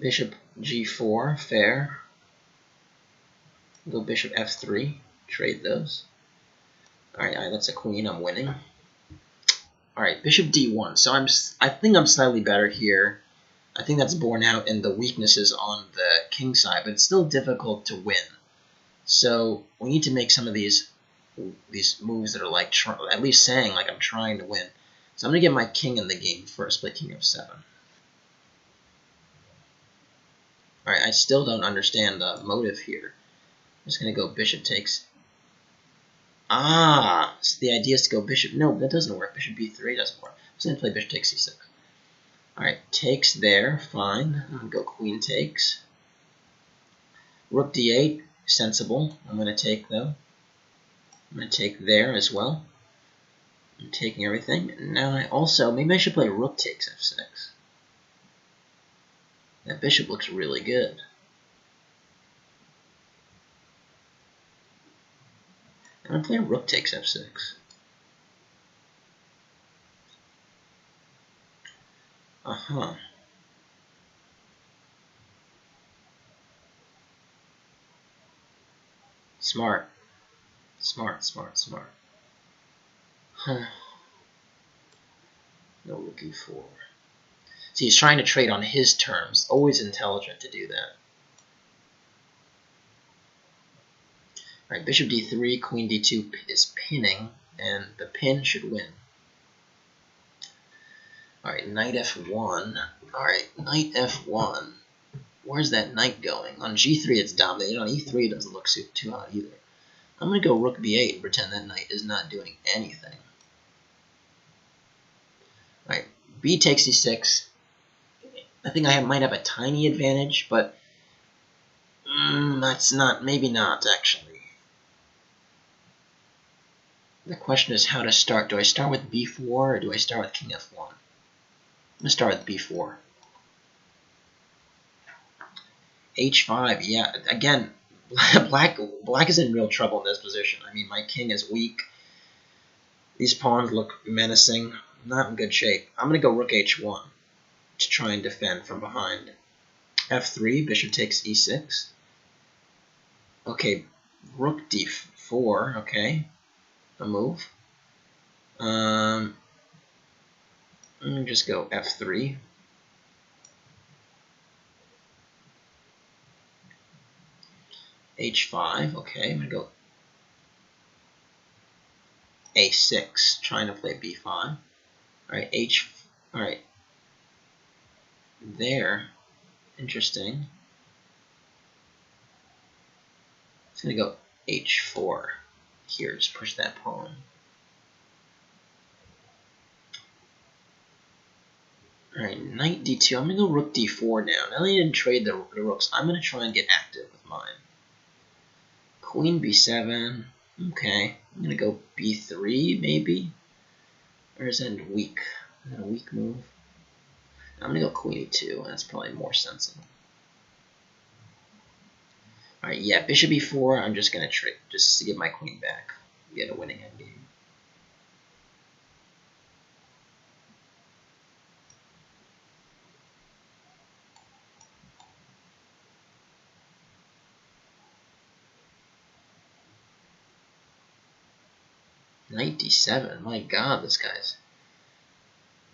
S1: Bishop g4, fair. Go bishop f3, trade those. Alright, that's a queen, I'm winning. Alright, bishop d1. So I think I'm slightly better here. I think that's borne out in the weaknesses on the king side, but it's still difficult to win. So we need to make some of these moves that are like at least saying like I'm trying to win. So I'm gonna get my king in the game first, play king f7. Alright, I still don't understand the motive here. I'm just gonna go bishop takes. Ah, so the idea is to go bishop. No, that doesn't work. Bishop b3 doesn't work. I'm just gonna play bishop takes c6. Alright, takes there, fine. I'm gonna go queen takes. Rook d8, sensible. I'm gonna take though. I'm gonna take there as well. I'm taking everything. And now maybe I should play rook takes f6. That bishop looks really good. I'm gonna play rook takes f6. Uh-huh. Smart. Smart. Huh. No rook e4. See, he's trying to trade on his terms. Always intelligent to do that. Alright, bishop d3, queen d2 is pinning, and the pin should win. Alright, knight f1. Alright, knight f1. Where's that knight going? On g3 it's dominated. On e3 it doesn't look too hot either. I'm going to go rook b8 and pretend that knight is not doing anything. Alright, b takes c6. I think I might have a tiny advantage, but that's not, maybe not actually. The question is how to start. Do I start with b4 or do I start with king f1? I'm going to start with b4. h5, yeah, again, black is in real trouble in this position. I mean, my king is weak. These pawns look menacing. Not in good shape. I'm going to go rook h1 to try and defend from behind. f3, bishop takes e6. Okay, rook d4, okay. A move. Let me just go f3. h5, okay, I'm going to go a6, trying to play b5. Alright, alright. There. Interesting. It's going to go h4 here, just push that pawn. Alright, knight d2. I'm going to go rook d4 now. Now that I didn't trade the rooks, I'm going to try and get active with mine. Queen b7. Okay. I'm going to go b3 maybe. Or is that weak? Is that a weak move? I'm going to go queen e2. That's probably more sensible. Alright, yeah, bishop e4. I'm just going to trade just to get my queen back. Get a winning endgame. Knight d7. My god, this guy's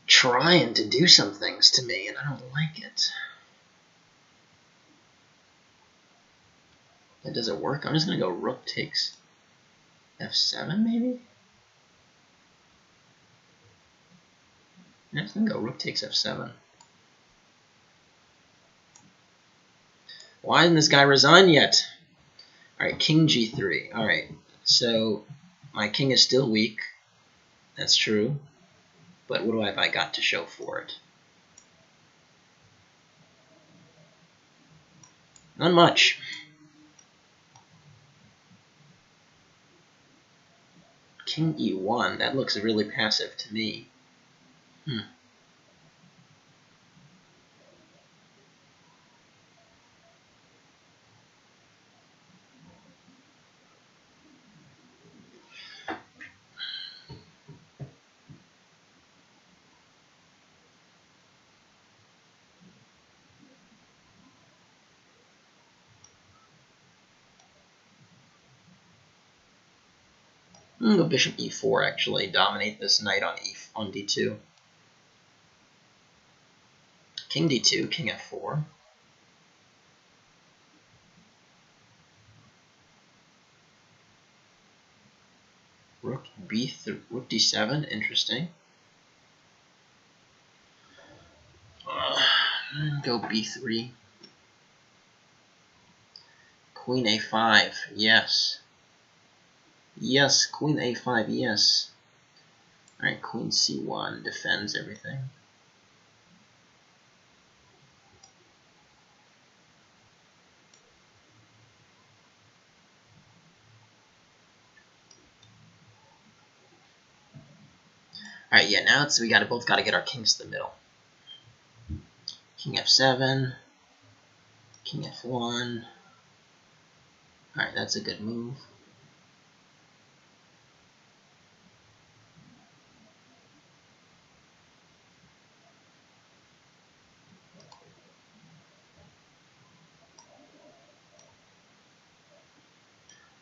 S1: trying to do some things to me, and I don't like it. That doesn't work. I'm just going to go rook takes f7, maybe? I'm just going to go rook takes f7. Why hasn't this guy resigned yet? Alright, king g3. Alright, so my king is still weak. That's true. But what have I got to show for it? Not much. King e1. That looks really passive to me. I'm gonna go bishop e4, actually. Dominate this knight on d2. King d2, king f4. Rook rook d7, interesting. Go b3. Queen a5, yes. Yes, queen a5, yes. Alright, queen c1 defends everything. Alright, yeah, now we both gotta get our kings to the middle. King f7, king f1. Alright, that's a good move.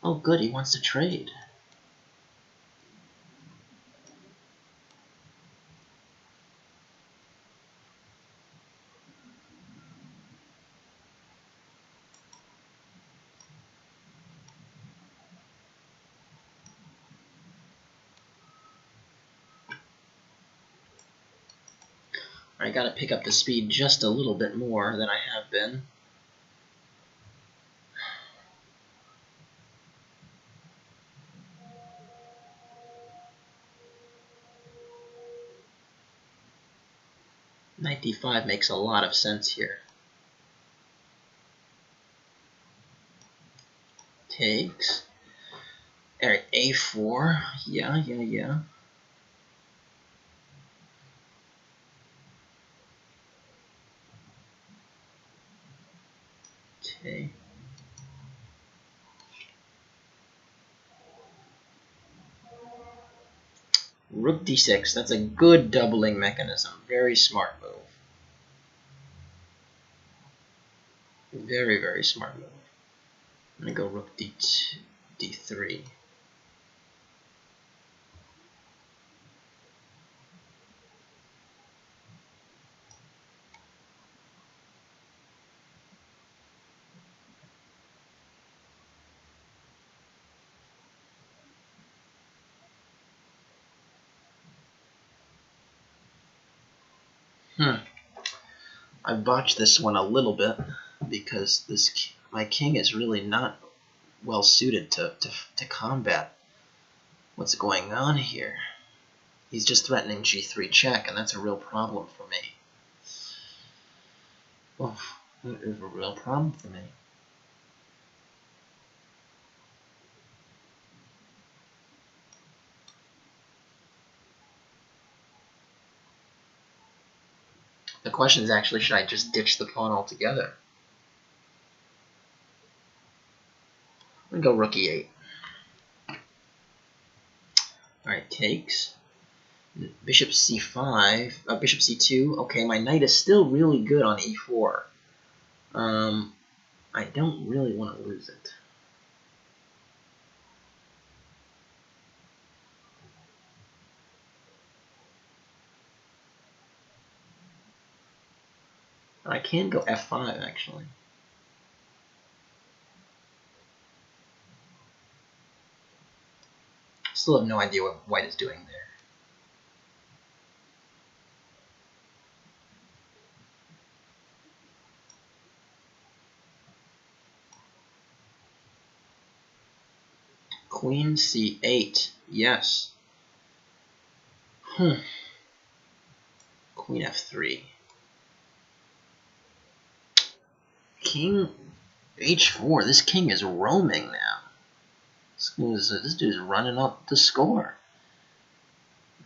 S1: Oh, good, he wants to trade. I gotta pick up the speed just a little bit more than I have been. Knight d5 makes a lot of sense here. Takes. Alright, a4. Yeah. Okay. Rook d6. That's a good doubling mechanism. Very smart move. Very, very smart move. I'm gonna go rook d2, d3. I botched this one a little bit because my king is really not well suited to combat what's going on here. He's just threatening g3 check, and that's a real problem for me. Oh, it is a real problem for me. The question is actually, should I just ditch the pawn altogether? I'm gonna go rook e8. Alright, takes. Bishop c5, bishop c2. Okay, my knight is still really good on e4. I don't really want to lose it. I can go f5, actually. Still have no idea what white is doing there. Queen c8, yes. Queen f3. King h4. This king is roaming now. This dude's running up the score.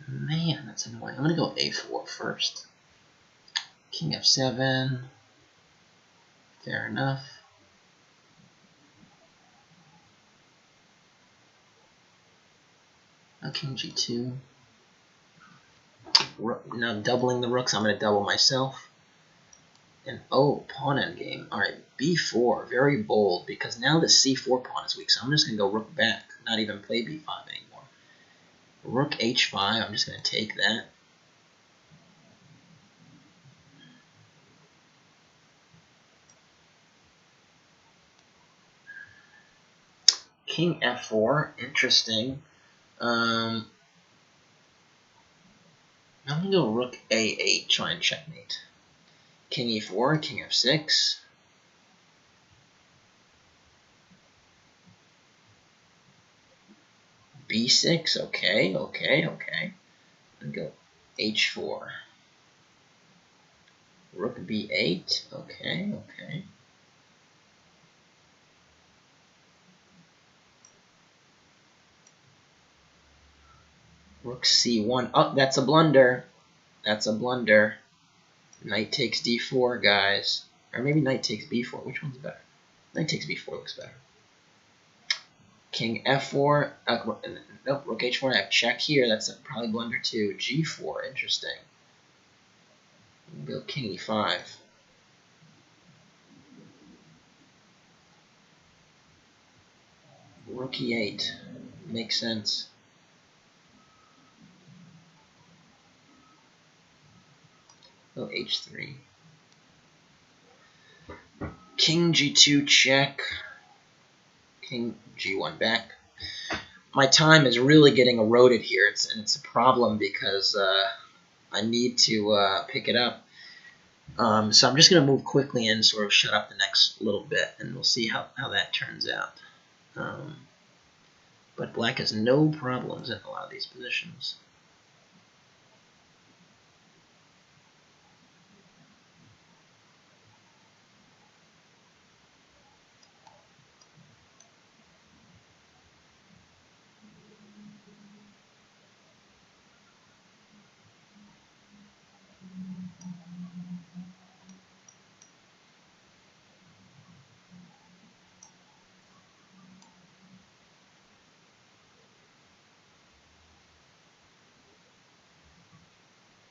S1: Man, that's annoying. I'm gonna go a4 first. King f7. Fair enough. Now king g2. Now doubling the rooks. I'm gonna double myself. And oh, pawn endgame. Alright, b4. Very bold, because now the c4 pawn is weak. So I'm just gonna go rook back. Not even play b5 anymore. Rook h5. I'm just going to take that. King f4. Interesting. I'm going to go rook a8. Try and checkmate. King e4. King f6. b6. Okay. And go h4. Rook b8. Okay. Rook c1. Oh, that's a blunder. Knight takes d4, guys. Or maybe knight takes b4. Which one's better? Knight takes b4 looks better. King f4. Nope, rook h4. I have check here. That's probably blunder too. g4. Interesting. Go king e5. Rook e8. Makes sense. Go h3. King g2 check. King g1 back. My time is really getting eroded here. It's a problem because I need to pick it up. So I'm just going to move quickly and sort of shut up the next little bit, and we'll see how that turns out. But black has no problems in a lot of these positions.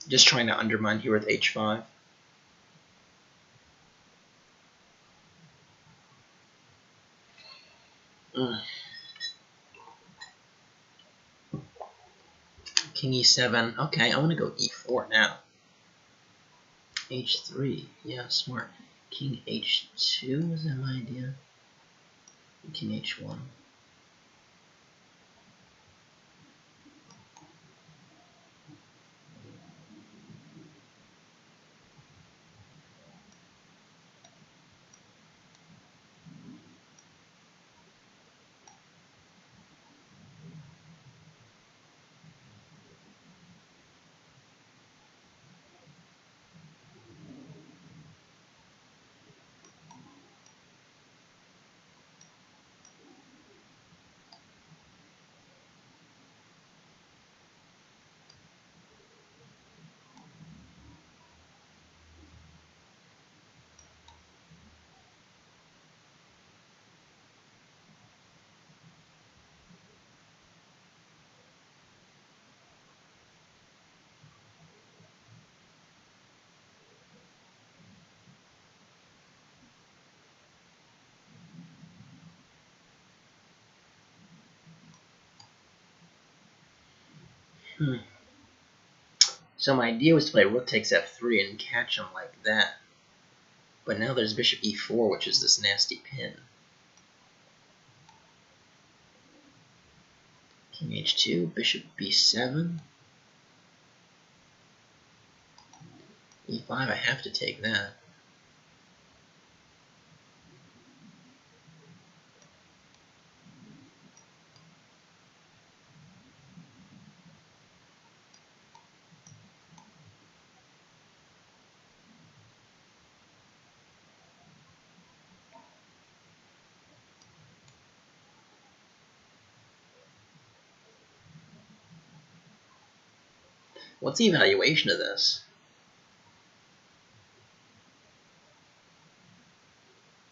S1: Just trying to undermine here with h5. King e7. Okay, I want to go e4 now. h3. Yeah, smart. King h2, is that my idea? King h1. So my idea was to play rook takes f3 and catch him like that. But now there's bishop e4, which is this nasty pin. King h2, bishop b7. e5, I have to take that. What's the evaluation of this?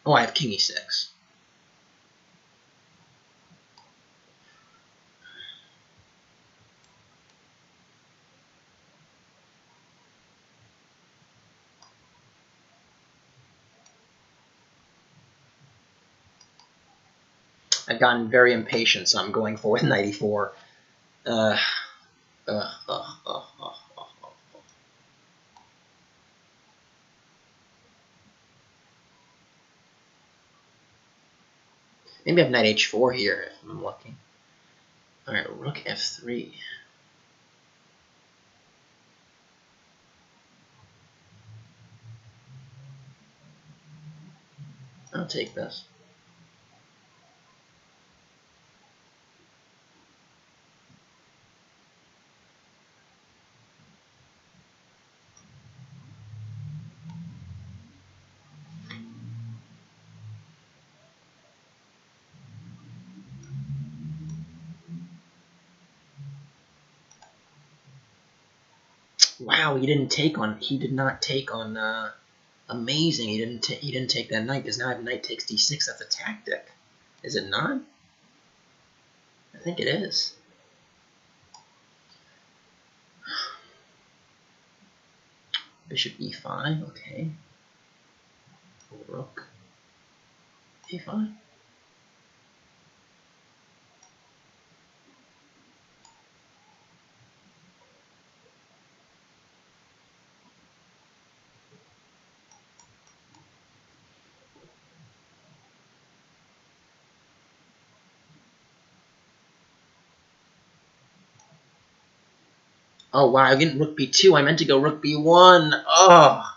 S1: Oh, I have king e6. I've gotten very impatient, so I'm going for with knight e4. Ugh, ugh, ugh, ugh, ugh, ugh. Maybe I have knight h4 here if I'm lucky. Alright, rook f3. I'll take this. Wow, he didn't take on. He did not take on. Amazing. He didn't. He didn't take that knight because now I have knight takes d6. That's a tactic. Is it not? I think it is. Bishop e5. Okay. Rook a5. Oh wow! I didn't rook b2. I meant to go rook b1. Oh.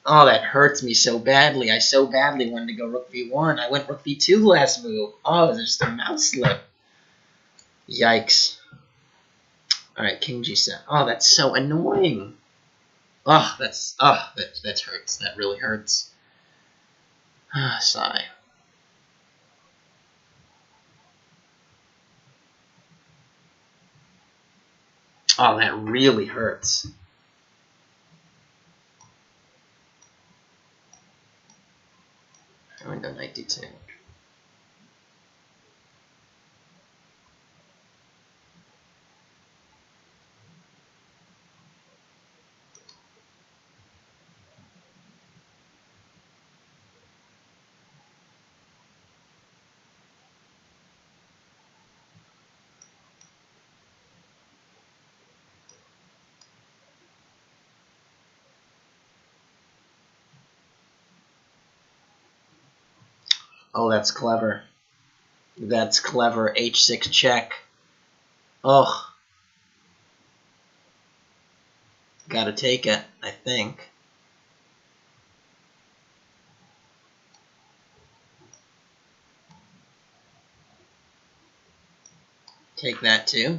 S1: Oh, that hurts me so badly. I so badly wanted to go rook b1. I went rook b2 last move. Oh, there's just a mouse slip. Yikes. Alright, king g7. Oh, that's so annoying. Oh, that hurts. That really hurts. Ah, sigh. Oh, that really hurts. I'm gonna go knight d2. Oh, that's clever. That's clever. h6 check. Oh, gotta take it, I think. Take that too.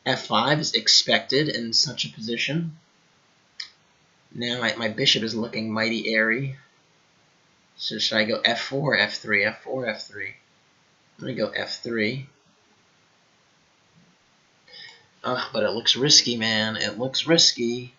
S1: f5 is expected in such a position. Now my bishop is looking mighty airy. So should I go f4, f3, f4, f3? I'm going to go f3. Oh, but it looks risky, man. It looks risky.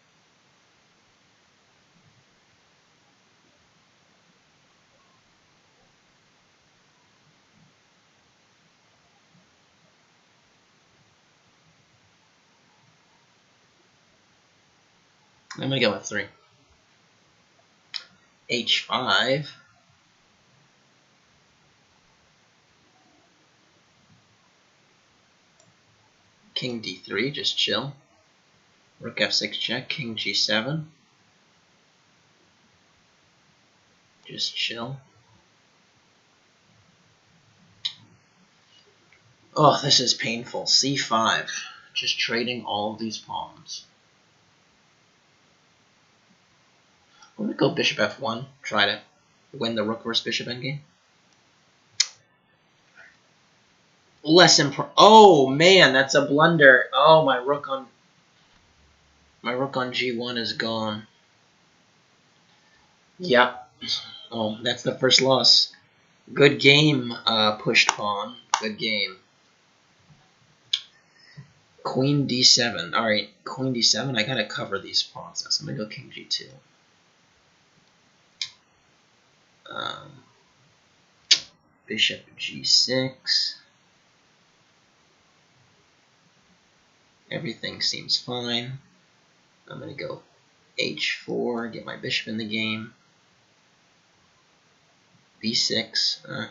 S1: I'm going to go f3. h5. King d3, just chill. Rook f6 check, king g7. Just chill. Oh, this is painful. c5. Just trading all of these pawns. I'm going to go bishop f1. Try to win the rook versus bishop endgame. Less oh man, that's a blunder. Oh, my rook on g1 is gone. Yep. Oh, that's the first loss. Good game, pushed pawn. Good game. Queen d7. All right, queen d7. I gotta cover these pawns. So I'm gonna go king g2. Bishop g6. Everything seems fine. I'm gonna go h4. Get my bishop in the game. b6.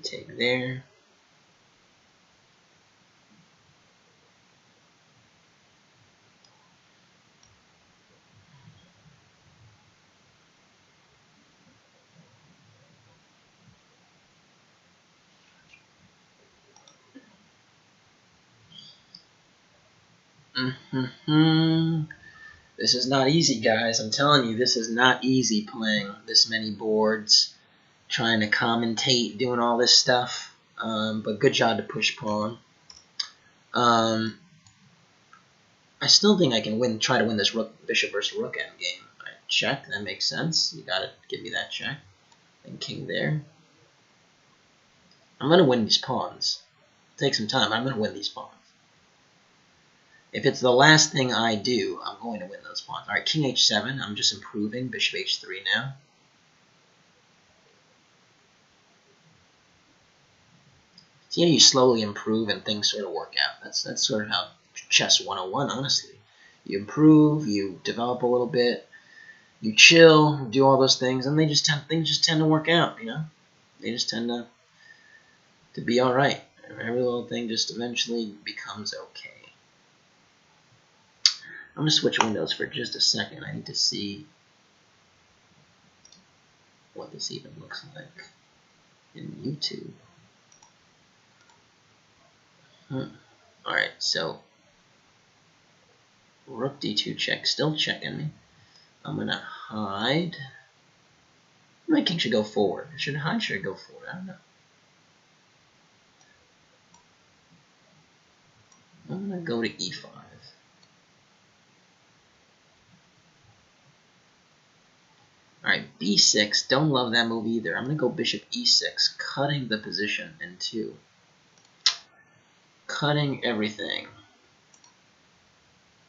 S1: Take there. This is not easy, guys. I'm telling you, this is not easy playing this many boards, trying to commentate, doing all this stuff. But good job to push pawn. I still think I can try to win this bishop versus rook endgame. All right, check. That makes sense. You gotta give me that check. And king there. I'm gonna win these pawns. Take some time. I'm gonna win these pawns. If it's the last thing I do, I'm going to win those pawns. All right, king h7. I'm just improving. Bishop h3 now. See how you slowly improve and things sort of work out. That's sort of how chess 101, honestly. You improve, you develop a little bit, you chill, do all those things, and things just tend to work out, you know? They just tend to be all right. Every little thing just eventually becomes okay. I'm going to switch windows for just a second. I need to see what this even looks like in YouTube. Alright, so rook d2 check, still checking me. I'm going to hide. My king should go forward. Should I hide? Should I go forward? I don't know. I'm going to go to e5. Alright, b6. Don't love that move either. I'm going to go bishop e6, cutting the position in two. Cutting everything.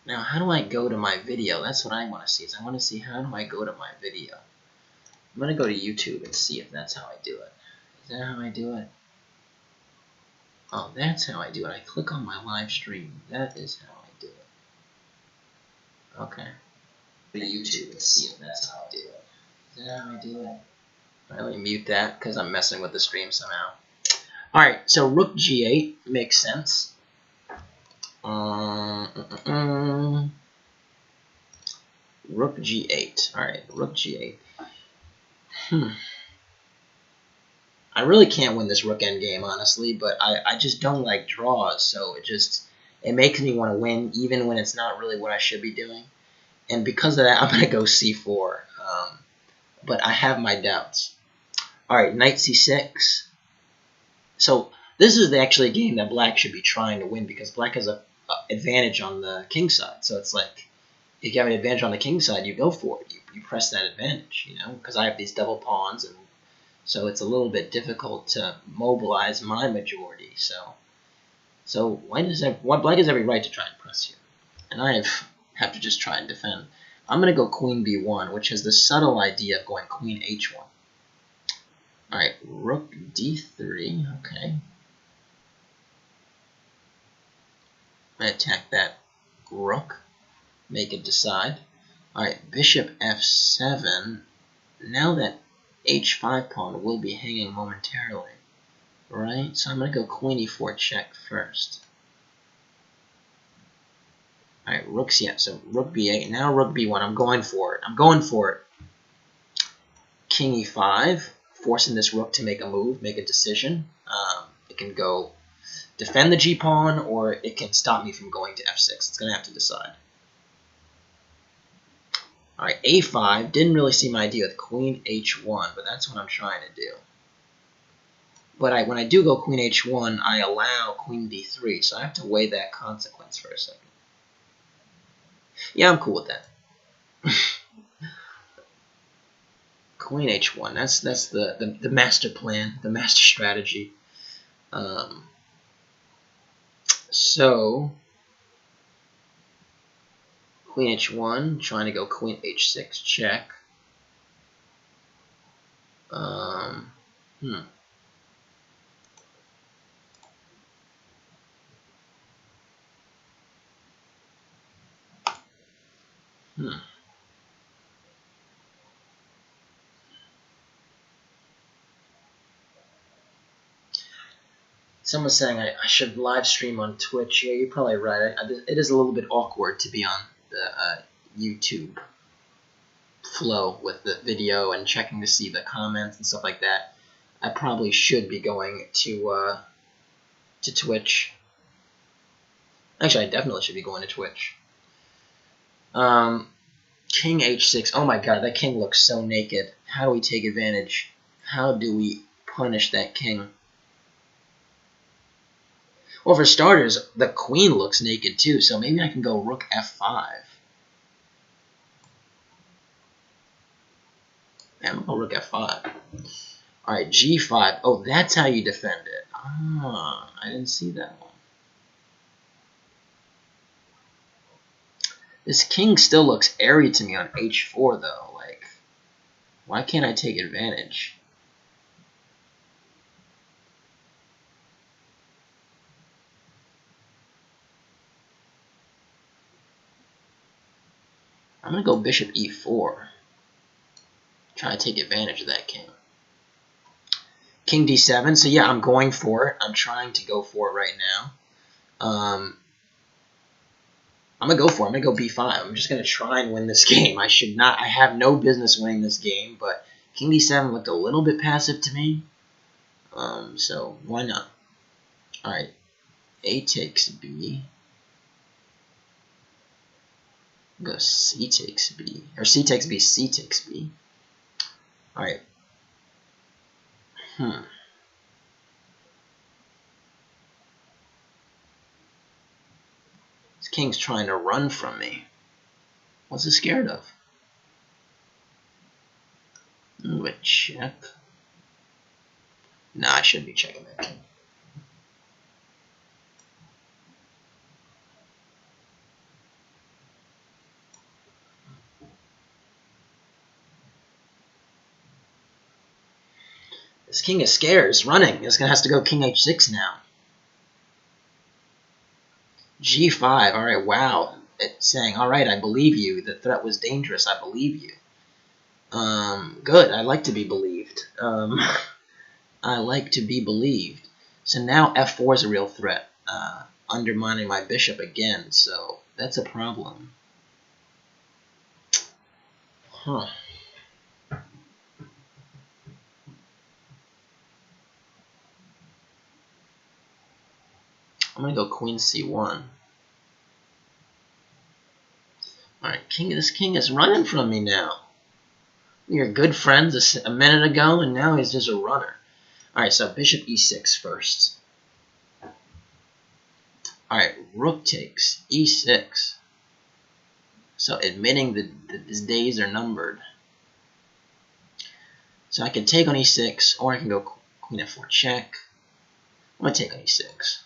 S1: Now, how do I go to my video? That's what I want to see. I want to see how do I go to my video. I'm going to go to YouTube and see if that's how I do it. Is that how I do it? Oh, that's how I do it. I click on my live stream. That is how I do it. Okay. Go to YouTube and see if that's how I do it. Is that how I do it? All right, let me mute that because I'm messing with the stream somehow. All right, so rook g8 makes sense. Rook g8. All right, rook g8. I really can't win this rook endgame, honestly, but I just don't like draws, so it makes me want to win even when it's not really what I should be doing. And because of that, I'm going to go c4. But I have my doubts. All right, knight c6. So this is actually a game that black should be trying to win because black has an advantage on the king side. So it's like, if you have an advantage on the king side, you go for it. You press that advantage, you know, because I have these double pawns, and so it's a little bit difficult to mobilize my majority. So black has every right to try and press here, and I have to just try and defend. I'm going to go queen b1, which has the subtle idea of going queen h1. All right, rook d3. Okay. I attack that rook, make it decide. All right, bishop f7. Now that h5 pawn will be hanging momentarily, right? So I'm going to go queen e4 check first. All right, rooks, yeah, so rook b8. Now rook b1. I'm going for it. King e5, forcing this rook to make a move, make a decision. It can go defend the g-pawn, or it can stop me from going to f6. It's going to have to decide. All right, a5. Didn't really see my idea with queen h1, but that's what I'm trying to do. But when I do go queen h1, I allow queen d3, so I have to weigh that consequence for a second. Yeah, I'm cool with that. Queen h1. That's the master plan, the master strategy. So queen h1, trying to go queen h6 check. Someone's saying I should live stream on Twitch. Yeah, you're probably right. It is a little bit awkward to be on the YouTube flow with the video and checking to see the comments and stuff like that. I probably should be going to Twitch. Actually, I definitely should be going to Twitch. King h6. Oh my god, that king looks so naked. How do we take advantage? How do we punish that king? Well, for starters, the queen looks naked too, so maybe I can go rook f5. Yeah, I'm gonna go rook f5. Alright, g5. Oh, that's how you defend it. Ah, I didn't see that one. This king still looks airy to me on h4, though. Like, why can't I take advantage? I'm going to go bishop e4. Try to take advantage of that king. King d7. So, yeah, I'm going for it. I'm trying to go for it right now. I'm going to go for it. I'm going to go b5. I'm just going to try and win this game. I should not. I have no business winning this game, but king d7 looked a little bit passive to me. So, why not? Alright. A takes b. Go c takes b. Or c takes b, c takes b. Alright. This king's trying to run from me. What's he scared of? Ooh, a check. Nah, I shouldn't be checking that king. This king is scared. It's running. It's going to have to go king h6 now. g5. All right, wow. It's saying, all right, I believe you. The threat was dangerous. I believe you. Good. I like to be believed. I like to be believed. So now f4 is a real threat. Undermining my bishop again. So that's a problem. Huh. I'm going to go queen c1. Alright, this king is running from me now. We were good friends a minute ago, and now he's just a runner. Alright, so bishop e6 first. Alright, rook takes e6. So admitting that his days are numbered. So I can take on e6, or I can go queen f4 check. I'm going to take on e6.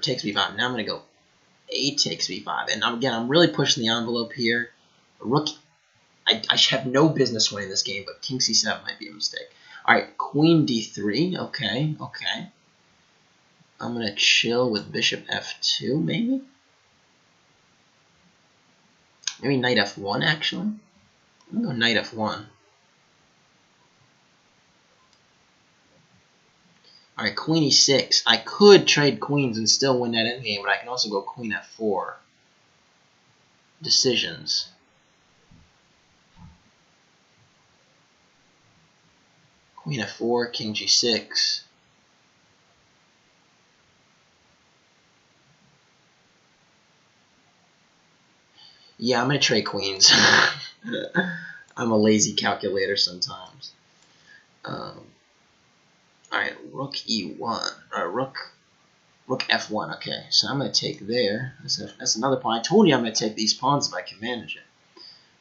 S1: Takes b5. Now I'm going to go a takes b5. And again, I'm really pushing the envelope here. Rook, I have no business winning this game, but king c7 might be a mistake. Alright, queen d3. Okay. I'm going to chill with bishop f2, maybe? Maybe knight f1, actually? I'm going to go knight f1. Alright, queen e6. I could trade queens and still win that endgame, but I can also go queen f4. Decisions. Queen f4, king g6. Yeah, I'm going to trade queens. I'm a lazy calculator sometimes. Alright, rook e1. Rook f1. Okay, so I'm going to take there. That's another pawn. I told you I'm going to take these pawns if I can manage it.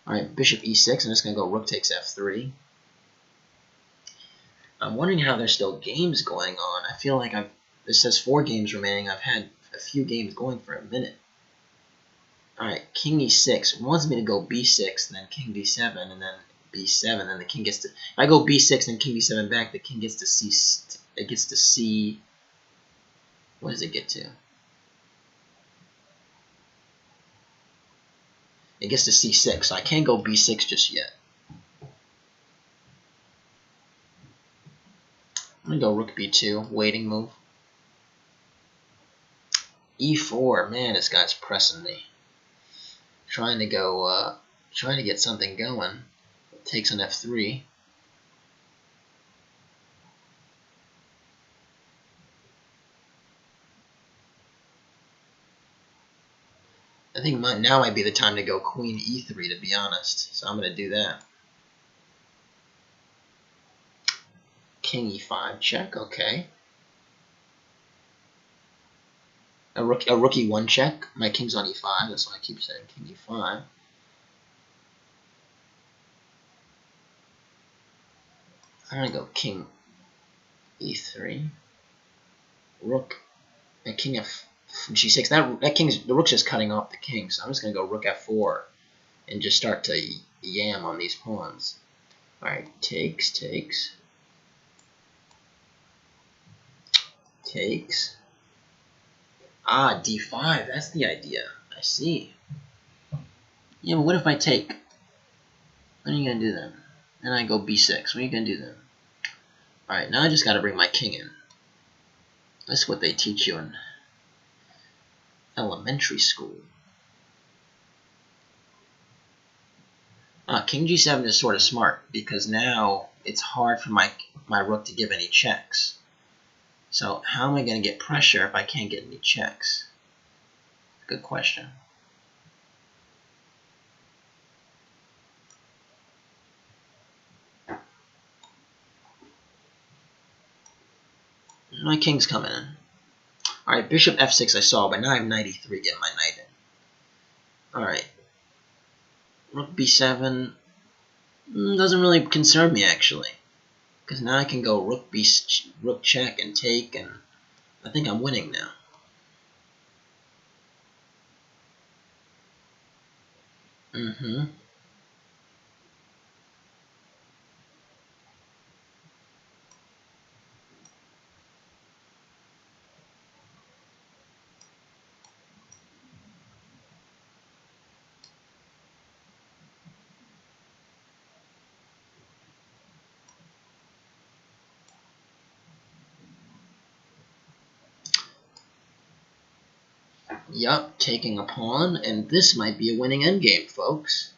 S1: Alright, bishop e6. I'm just going to go rook takes f3. I'm wondering how there's still games going on. I feel like this says 4 games remaining. I've had a few games going for a minute. Alright, king e6 wants me to go b6, then king d7, and then b7, then the king gets to... If I go b6 and king b7 back, the king gets to c... It gets to c... What does it get to? It gets to c6, so I can't go b6 just yet. I'm gonna go rook b2, waiting move. e4, man, this guy's pressing me. Trying to go, trying to get something going. Takes on f3. I think now might be the time to go queen e3, to be honest. So I'm going to do that. King e5 check, okay. A rook e1 check. My king's on e5, that's why I keep saying king e5. I'm going to go king e3. Rook and king g6. The rook's just cutting off the king, so I'm just going to go rook f4 and just start to yam on these pawns. Alright, takes. Takes. Ah, d5, that's the idea. I see. Yeah, but what if I take? What are you going to do then? Then I go b6. What are you going to do then? Alright, now I just got to bring my king in. That's what they teach you in elementary school. King g7 is sort of smart, because now it's hard for my rook to give any checks. So how am I going to get pressure if I can't get any checks? Good question. My king's coming in. Alright, bishop f6 I saw, but now I have knight e3 getting my knight in. Alright. Rook b7 doesn't really concern me, actually. Because now I can go rook check and take, and I think I'm winning now. Yup, taking a pawn, and this might be a winning endgame, folks.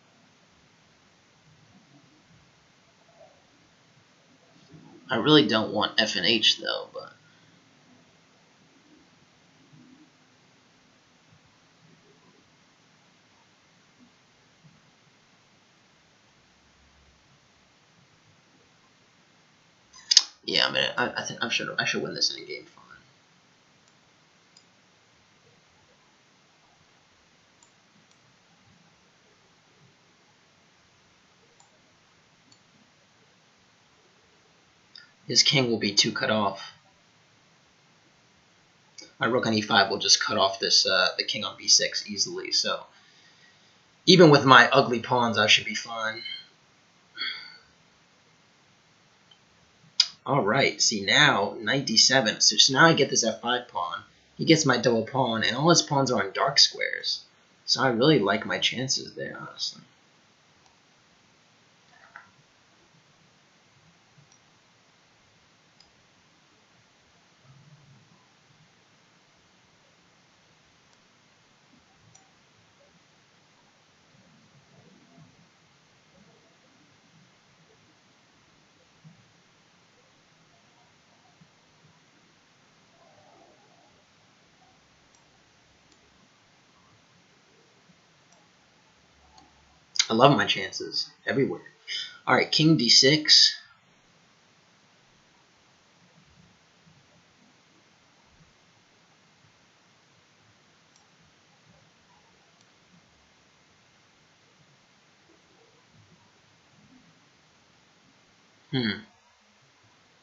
S1: I really don't want f and h, though, but... yeah, I mean, I think I should win this endgame fine. His king will be too cut off. My rook on e5 will just cut off this the king on b6 easily. So even with my ugly pawns, I should be fine. All right. See now knight d7. So now I get this f5 pawn. He gets my double pawn, and all his pawns are on dark squares. So I really like my chances there, honestly. I love my chances everywhere. All right, king d6.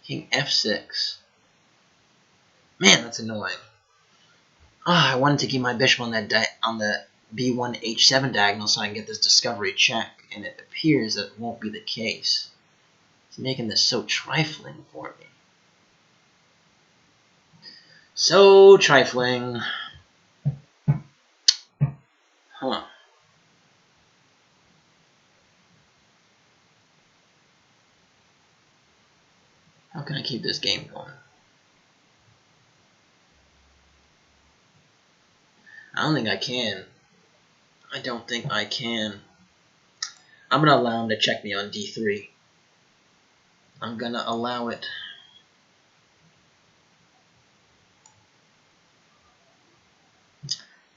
S1: King f6. Man, that's annoying. I wanted to keep my bishop on the b1 h7 diagonal so I can get this discovery check, and it appears that won't be the case. It's making this so trifling for me. So trifling. Huh. How can I keep this game going? I don't think I can. I don't think I can. I'm going to allow him to check me on d3. I'm going to allow it.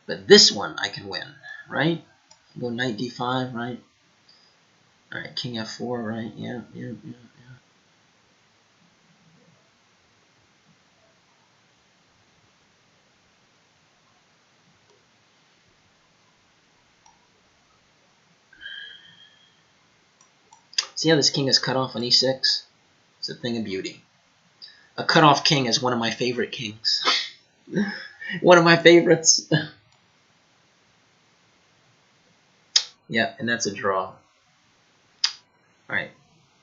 S1: But this one I can win, right? Go knight d5, right? Alright, king f4, right? Yeah. See how this king is cut off on e6? It's a thing of beauty. A cut-off king is one of my favorite kings. One of my favorites. Yeah, and that's a draw. Alright,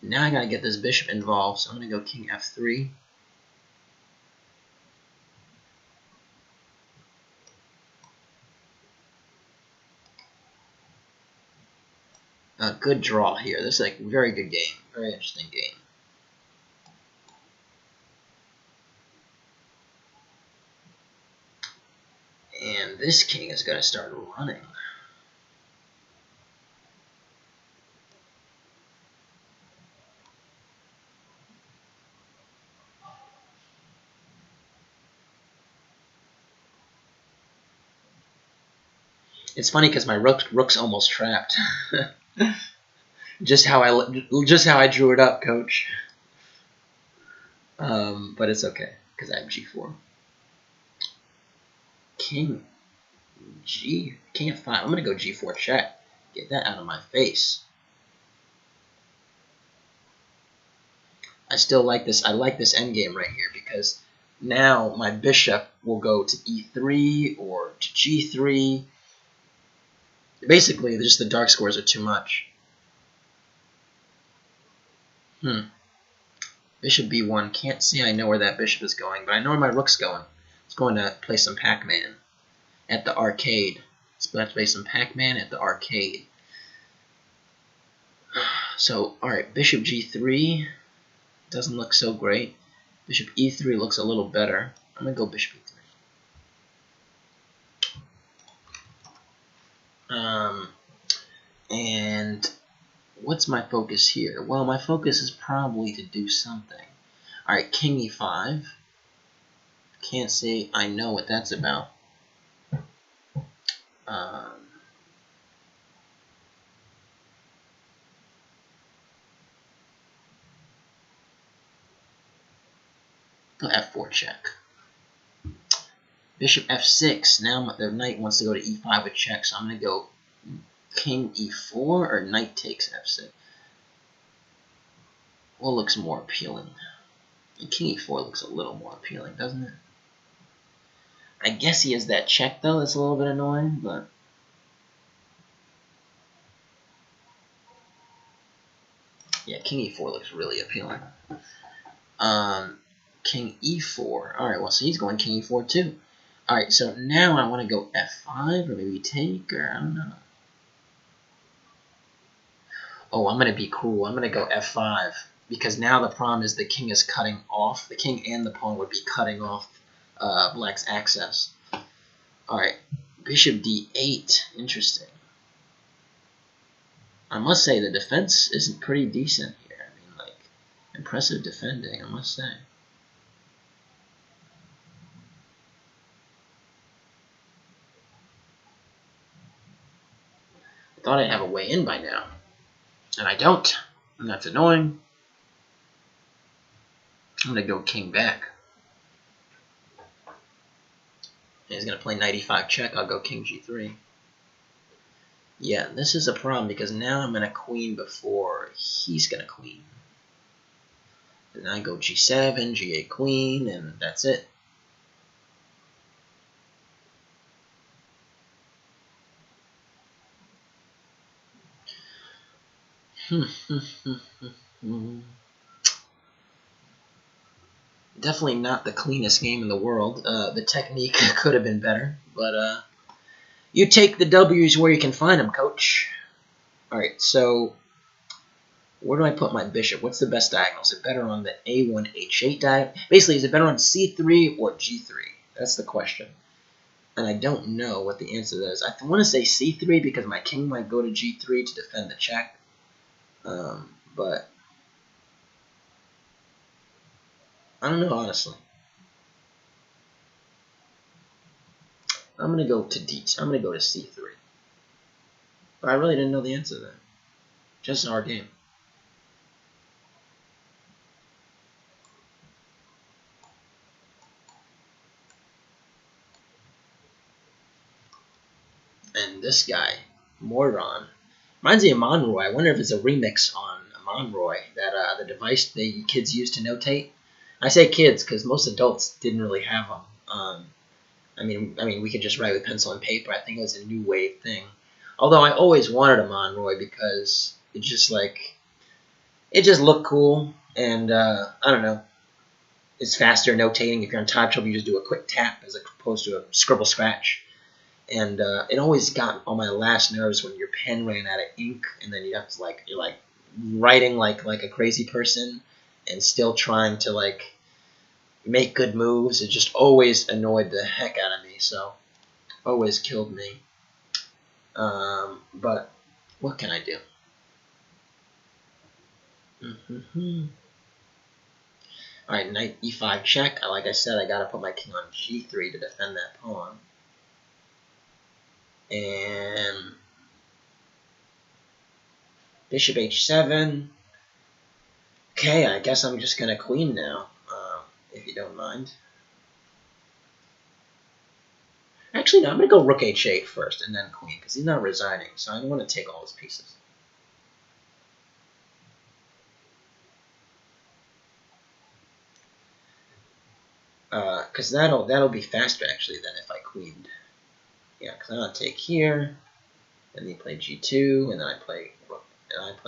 S1: now I gotta get this bishop involved, so I'm gonna go king f3. A good draw here. This is like a very good game. Very interesting game. And this king is gonna start running. It's funny because my rook's almost trapped. just how I drew it up, coach. But it's okay because I have g4. King f5. I'm gonna go g4 check. Get that out of my face. I still like this. I like this endgame right here because now my bishop will go to e3 or to g3. Basically, just the dark squares are too much. Bishop b1. Can't see I know where that bishop is going, but I know where my rook's going. It's going to play some Pac-Man at the arcade. It's going to play some Pac-Man at the arcade. So, alright, bishop g3 doesn't look so great. Bishop e3 looks a little better. I'm going to go bishop e3. And what's my focus here? Well, my focus is probably to do something. Alright, king e5. Can't say I know what that's about. Go f4 check. Bishop f6. Now the knight wants to go to e5 with check, so I'm going to go king e4 or knight takes f6. What looks more appealing? And king e4 looks a little more appealing, doesn't it? I guess he has that check, though. It's a little bit annoying, but... yeah, king e4 looks really appealing. King e4. Alright, well, so he's going king e4 too. Alright, so now I want to go f5 or maybe take, or I don't know. Oh, I'm going to be cool. I'm going to go f5 because now the problem is the king is cutting off. The king and the pawn would be cutting off black's access. Alright, bishop d8. Interesting. I must say the defense isn't pretty decent here. I mean, like, impressive defending, I must say. I thought I'd have a way in by now. And I don't. And that's annoying. I'm going to go king back. And he's going to play knight e5 check. I'll go king g3. Yeah, this is a problem because now I'm going to queen before he's going to queen. And I go g7, g8 queen, and that's it. Definitely not the cleanest game in the world. The technique could have been better, but you take the W's where you can find them, coach. All right, so Where do I put my bishop? What's the best diagonal? Is it better on the A1 H8 diagonal? Basically, is it better on C3 or G3? That's the question. And I don't know what the answer is. I want to say C3 because my king might go to G3 to defend the check. But I don't know, honestly. I'm going to go to I'm going to go to C3. But I really didn't know the answer there. Just our game. And this guy, Moron, reminds me of Monroy. I wonder if it's a remix on Monroy, that the device the kids use to notate. I say kids because most adults didn't really have them. I mean, we could just write with pencil and paper. I think it was a new wave thing. Although I always wanted a Monroy because it just looked cool, and I don't know. It's faster notating. If you're in time trouble, you just do a quick tap as opposed to a scribble scratch. And it always got on my last nerves when your pen ran out of ink, and then you have to you're writing like a crazy person, and still trying to make good moves. It just always annoyed the heck out of me. So always killed me. But what can I do? All right, knight e5 check. Like I said, I gotta put my king on g3 to defend that pawn. And bishop h7. Okay, I guess I'm just gonna queen now, if you don't mind. Actually, no, I'm gonna go rook h8 first and then queen, because he's not resigning, so I want to take all his pieces. Because that'll be faster actually than if I queened. Yeah, because I'll take here, and then you play g2, and then I play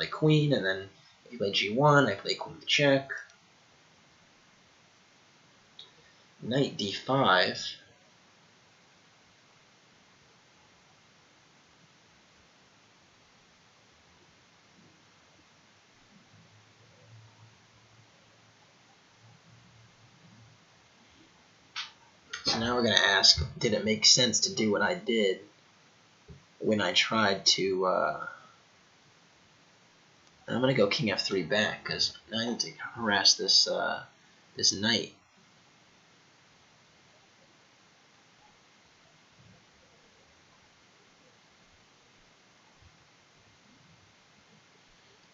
S1: queen, and then if you play g1, I play queen to check. Knight d5. So now we're going to ask, did it make sense to do what I did when I tried to... I'm going to go king f3 back, because now I need to harass this, this knight.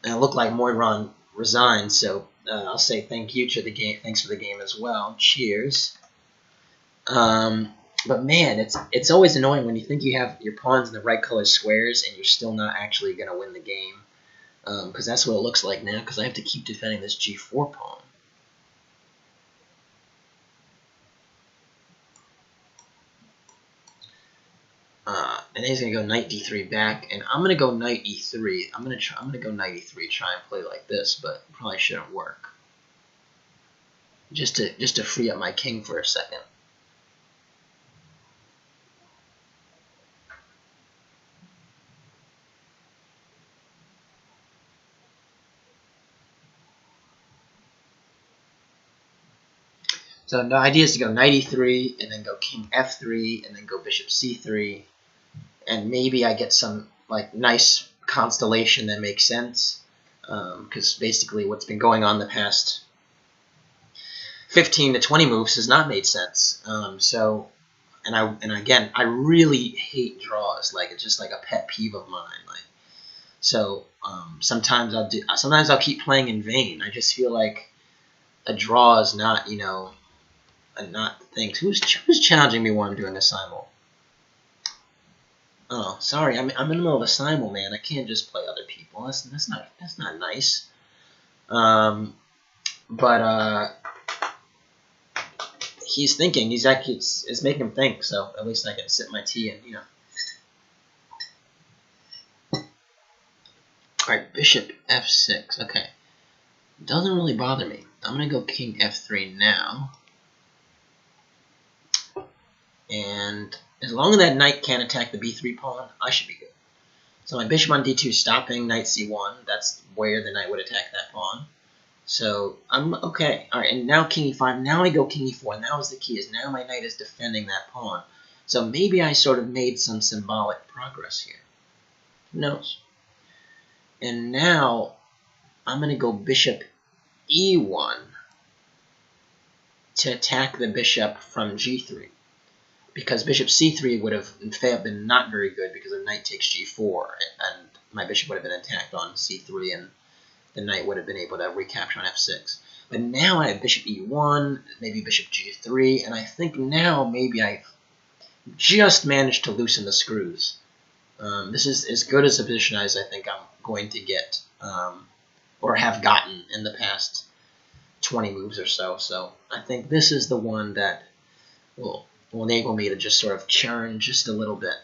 S1: And it looked like Moiron resigned, so I'll say thank you to the game. Thanks for the game as well. Cheers. But man, it's always annoying when you think you have your pawns in the right color squares and you're still not actually going to win the game. Because that's what it looks like now, because I have to keep defending this g4 pawn. And then he's gonna go knight d3 back, and I'm gonna go knight e3. I'm gonna go knight e3, try and play like this, but probably shouldn't work. Just to free up my king for a second. So the idea is to go knight e3, and then go king f3, and then go bishop c3, and maybe I get some nice constellation that makes sense, because basically what's been going on the past 15 to 20 moves has not made sense. And again, I really hate draws. It's just like a pet peeve of mine. Sometimes I'll keep playing in vain. I just feel like a draw is not, not the thing. Who's challenging me while I'm doing a simul? Oh, sorry, I'm in the middle of a simul, man. I can't just play other people. That's not nice. He's thinking. It's making him think. So at least I can sip my tea and All right, bishop f6. Okay, doesn't really bother me. I'm gonna go king f3 now, and as long as that knight can't attack the b3 pawn, I should be good. So my bishop on d2 stopping knight c1. That's where the knight would attack that pawn. So I'm okay. All right, and now king e5. Now I go king e4. Now is the key. Is now my knight is defending that pawn. So maybe I sort of made some symbolic progress here. Who knows? And now I'm going to go bishop e1 to attack the bishop from g3. Because bishop c3 would have been not very good because the knight takes g4, and my bishop would have been attacked on c3, and the knight would have been able to recapture on f6. But now I have bishop e1, maybe bishop g3, and I think now maybe I've just managed to loosen the screws. This is as good as a position as I think I'm going to get, or have gotten in the past 20 moves or so. So I think this is the one that will enable me to just sort of churn just a little bit.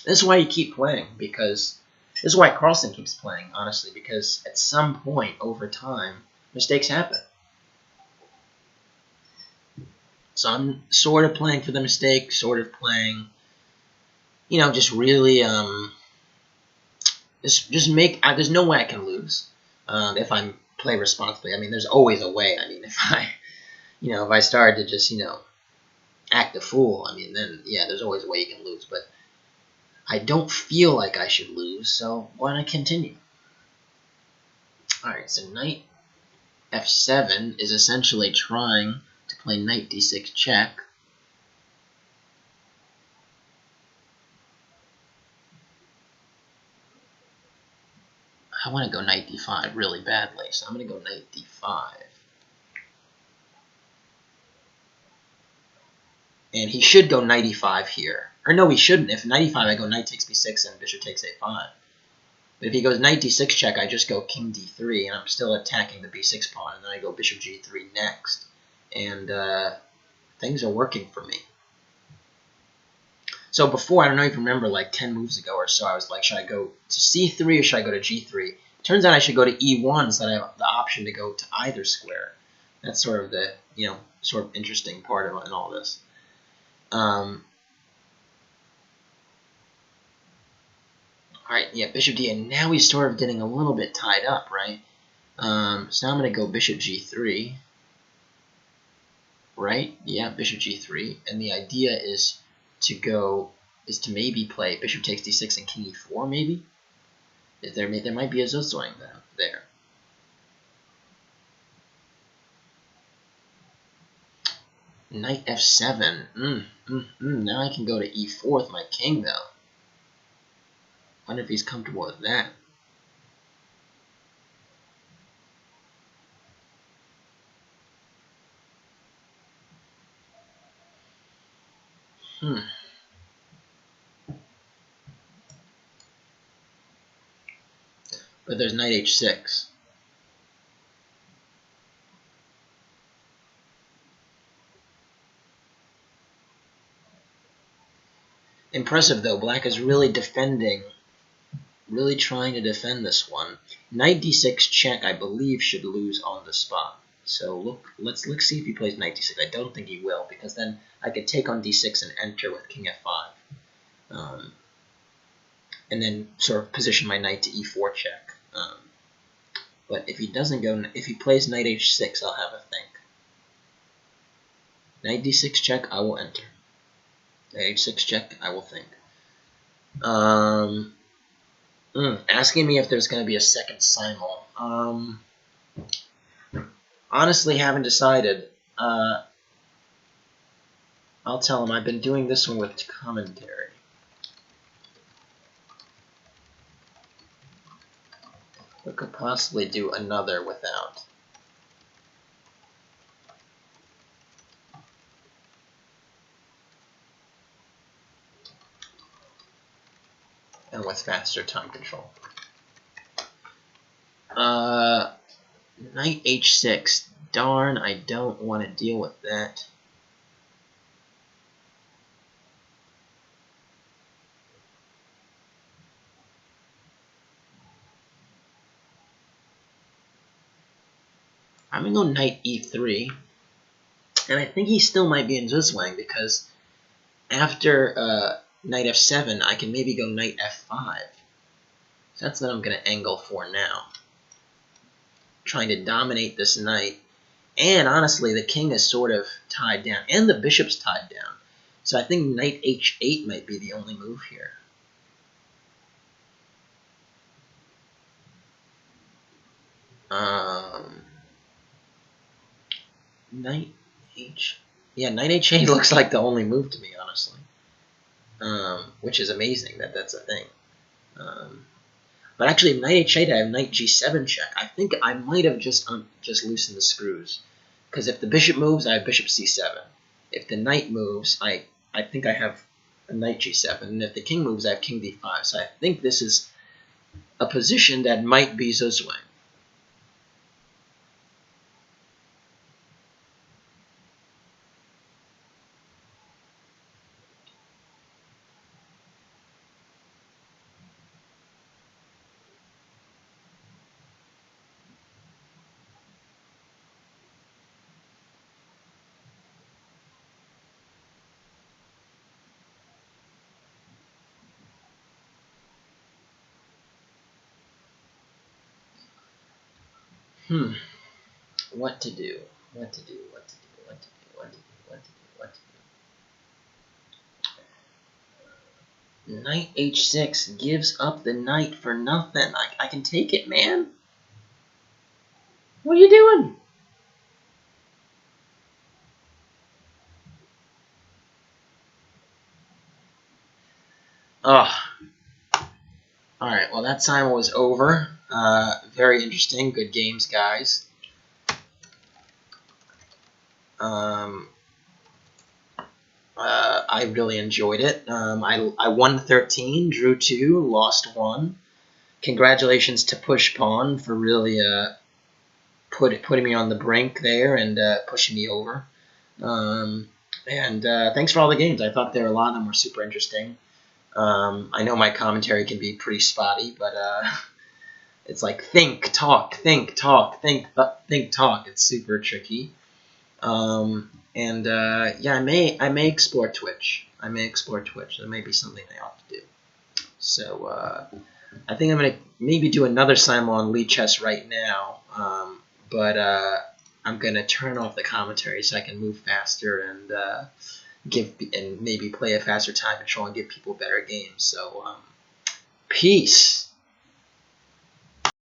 S1: This is why you keep playing, because this is why Carlson keeps playing, honestly, because at some point over time, mistakes happen. So I'm sort of playing for the mistake, sort of playing, just really, just make, there's no way I can lose if I play responsibly. I mean, there's always a way. I mean, if I started to just, act a fool, I mean, then, yeah, there's always a way you can lose, but I don't feel like I should lose, so why don't I continue? Alright, so knight f7 is essentially trying to play knight d6 check. I want to go knight d5 really badly, so I'm going to go knight d5. And he should go knight e5 here. Or no, he shouldn't. If knight e5, I go knight takes b6 and bishop takes a5. But if he goes knight d6 check, I just go king d3, and I'm still attacking the b6 pawn, and then I go bishop g3 next. And things are working for me. So before, I don't know if you remember, like 10 moves ago or so, I was like, should I go to c3 or should I go to g3? Turns out I should go to e1 so that I have the option to go to either square. That's sort of the, sort of interesting part of in all this. Alright, yeah, bishop d, and now he's sort of getting a little bit tied up, right? So now I'm going to go bishop g3. Right? Yeah, bishop g3. And the idea is to maybe play bishop takes d6 and king e4, maybe? There might be a zuzwang there. Knight f7. Now I can go to e4 with my king, though. Wonder if he's comfortable with that. But there's knight h6. Impressive, though. Black is really defending, really trying to defend this one. Knight d6 check, I believe, should lose on the spot. So let's see if he plays knight d6. I don't think he will, because then I could take on d6 and enter with king f5. And then sort of position my knight to e4 check. But if he doesn't go, if he plays knight h6, I'll have a think. Knight d6 check, I will enter. Knight h6 check, I will think. Asking me if there's going to be a second simul. Honestly, haven't decided. I'll tell him I've been doing this one with commentary. We could possibly do another without. And with faster time control. Knight h6. Darn, I don't want to deal with that. I'm going to go knight e3. And I think he still might be in Zuzwang because after knight f7, I can maybe go knight f5. So that's what I'm going to angle for now. Trying to dominate this knight. And honestly, the king is sort of tied down. And the bishop's tied down. So I think knight h8 might be the only move here. Knight h... Yeah, knight h8 looks like the only move to me, honestly. Which is amazing that that's a thing. But actually, knight h8, I have knight g7 check. I think I might have just loosened the screws. Because if the bishop moves, I have bishop c7. If the knight moves, I think I have a knight g7. And if the king moves, I have king d5. So I think this is a position that might be Zuzwang. What to do? What to do? What to do? What to do? What to do? What to do? What to do? Knight h6 gives up the knight for nothing. I can take it, man. What are you doing? Oh. Alright, well that time was over. Very interesting. Good games, guys. I really enjoyed it. I won 13, drew 2, lost 1. Congratulations to Push Pawn for really putting me on the brink there and pushing me over. Thanks for all the games. I thought a lot of them were super interesting. I know my commentary can be pretty spotty, but it's like think, talk, think, talk, think, talk. It's super tricky. Yeah, I may explore Twitch. That may be something I ought to do. So I think I'm gonna maybe do another Simon on Lead Chess right now. But I'm gonna turn off the commentary so I can move faster and maybe play a faster time control and give people better games. So peace.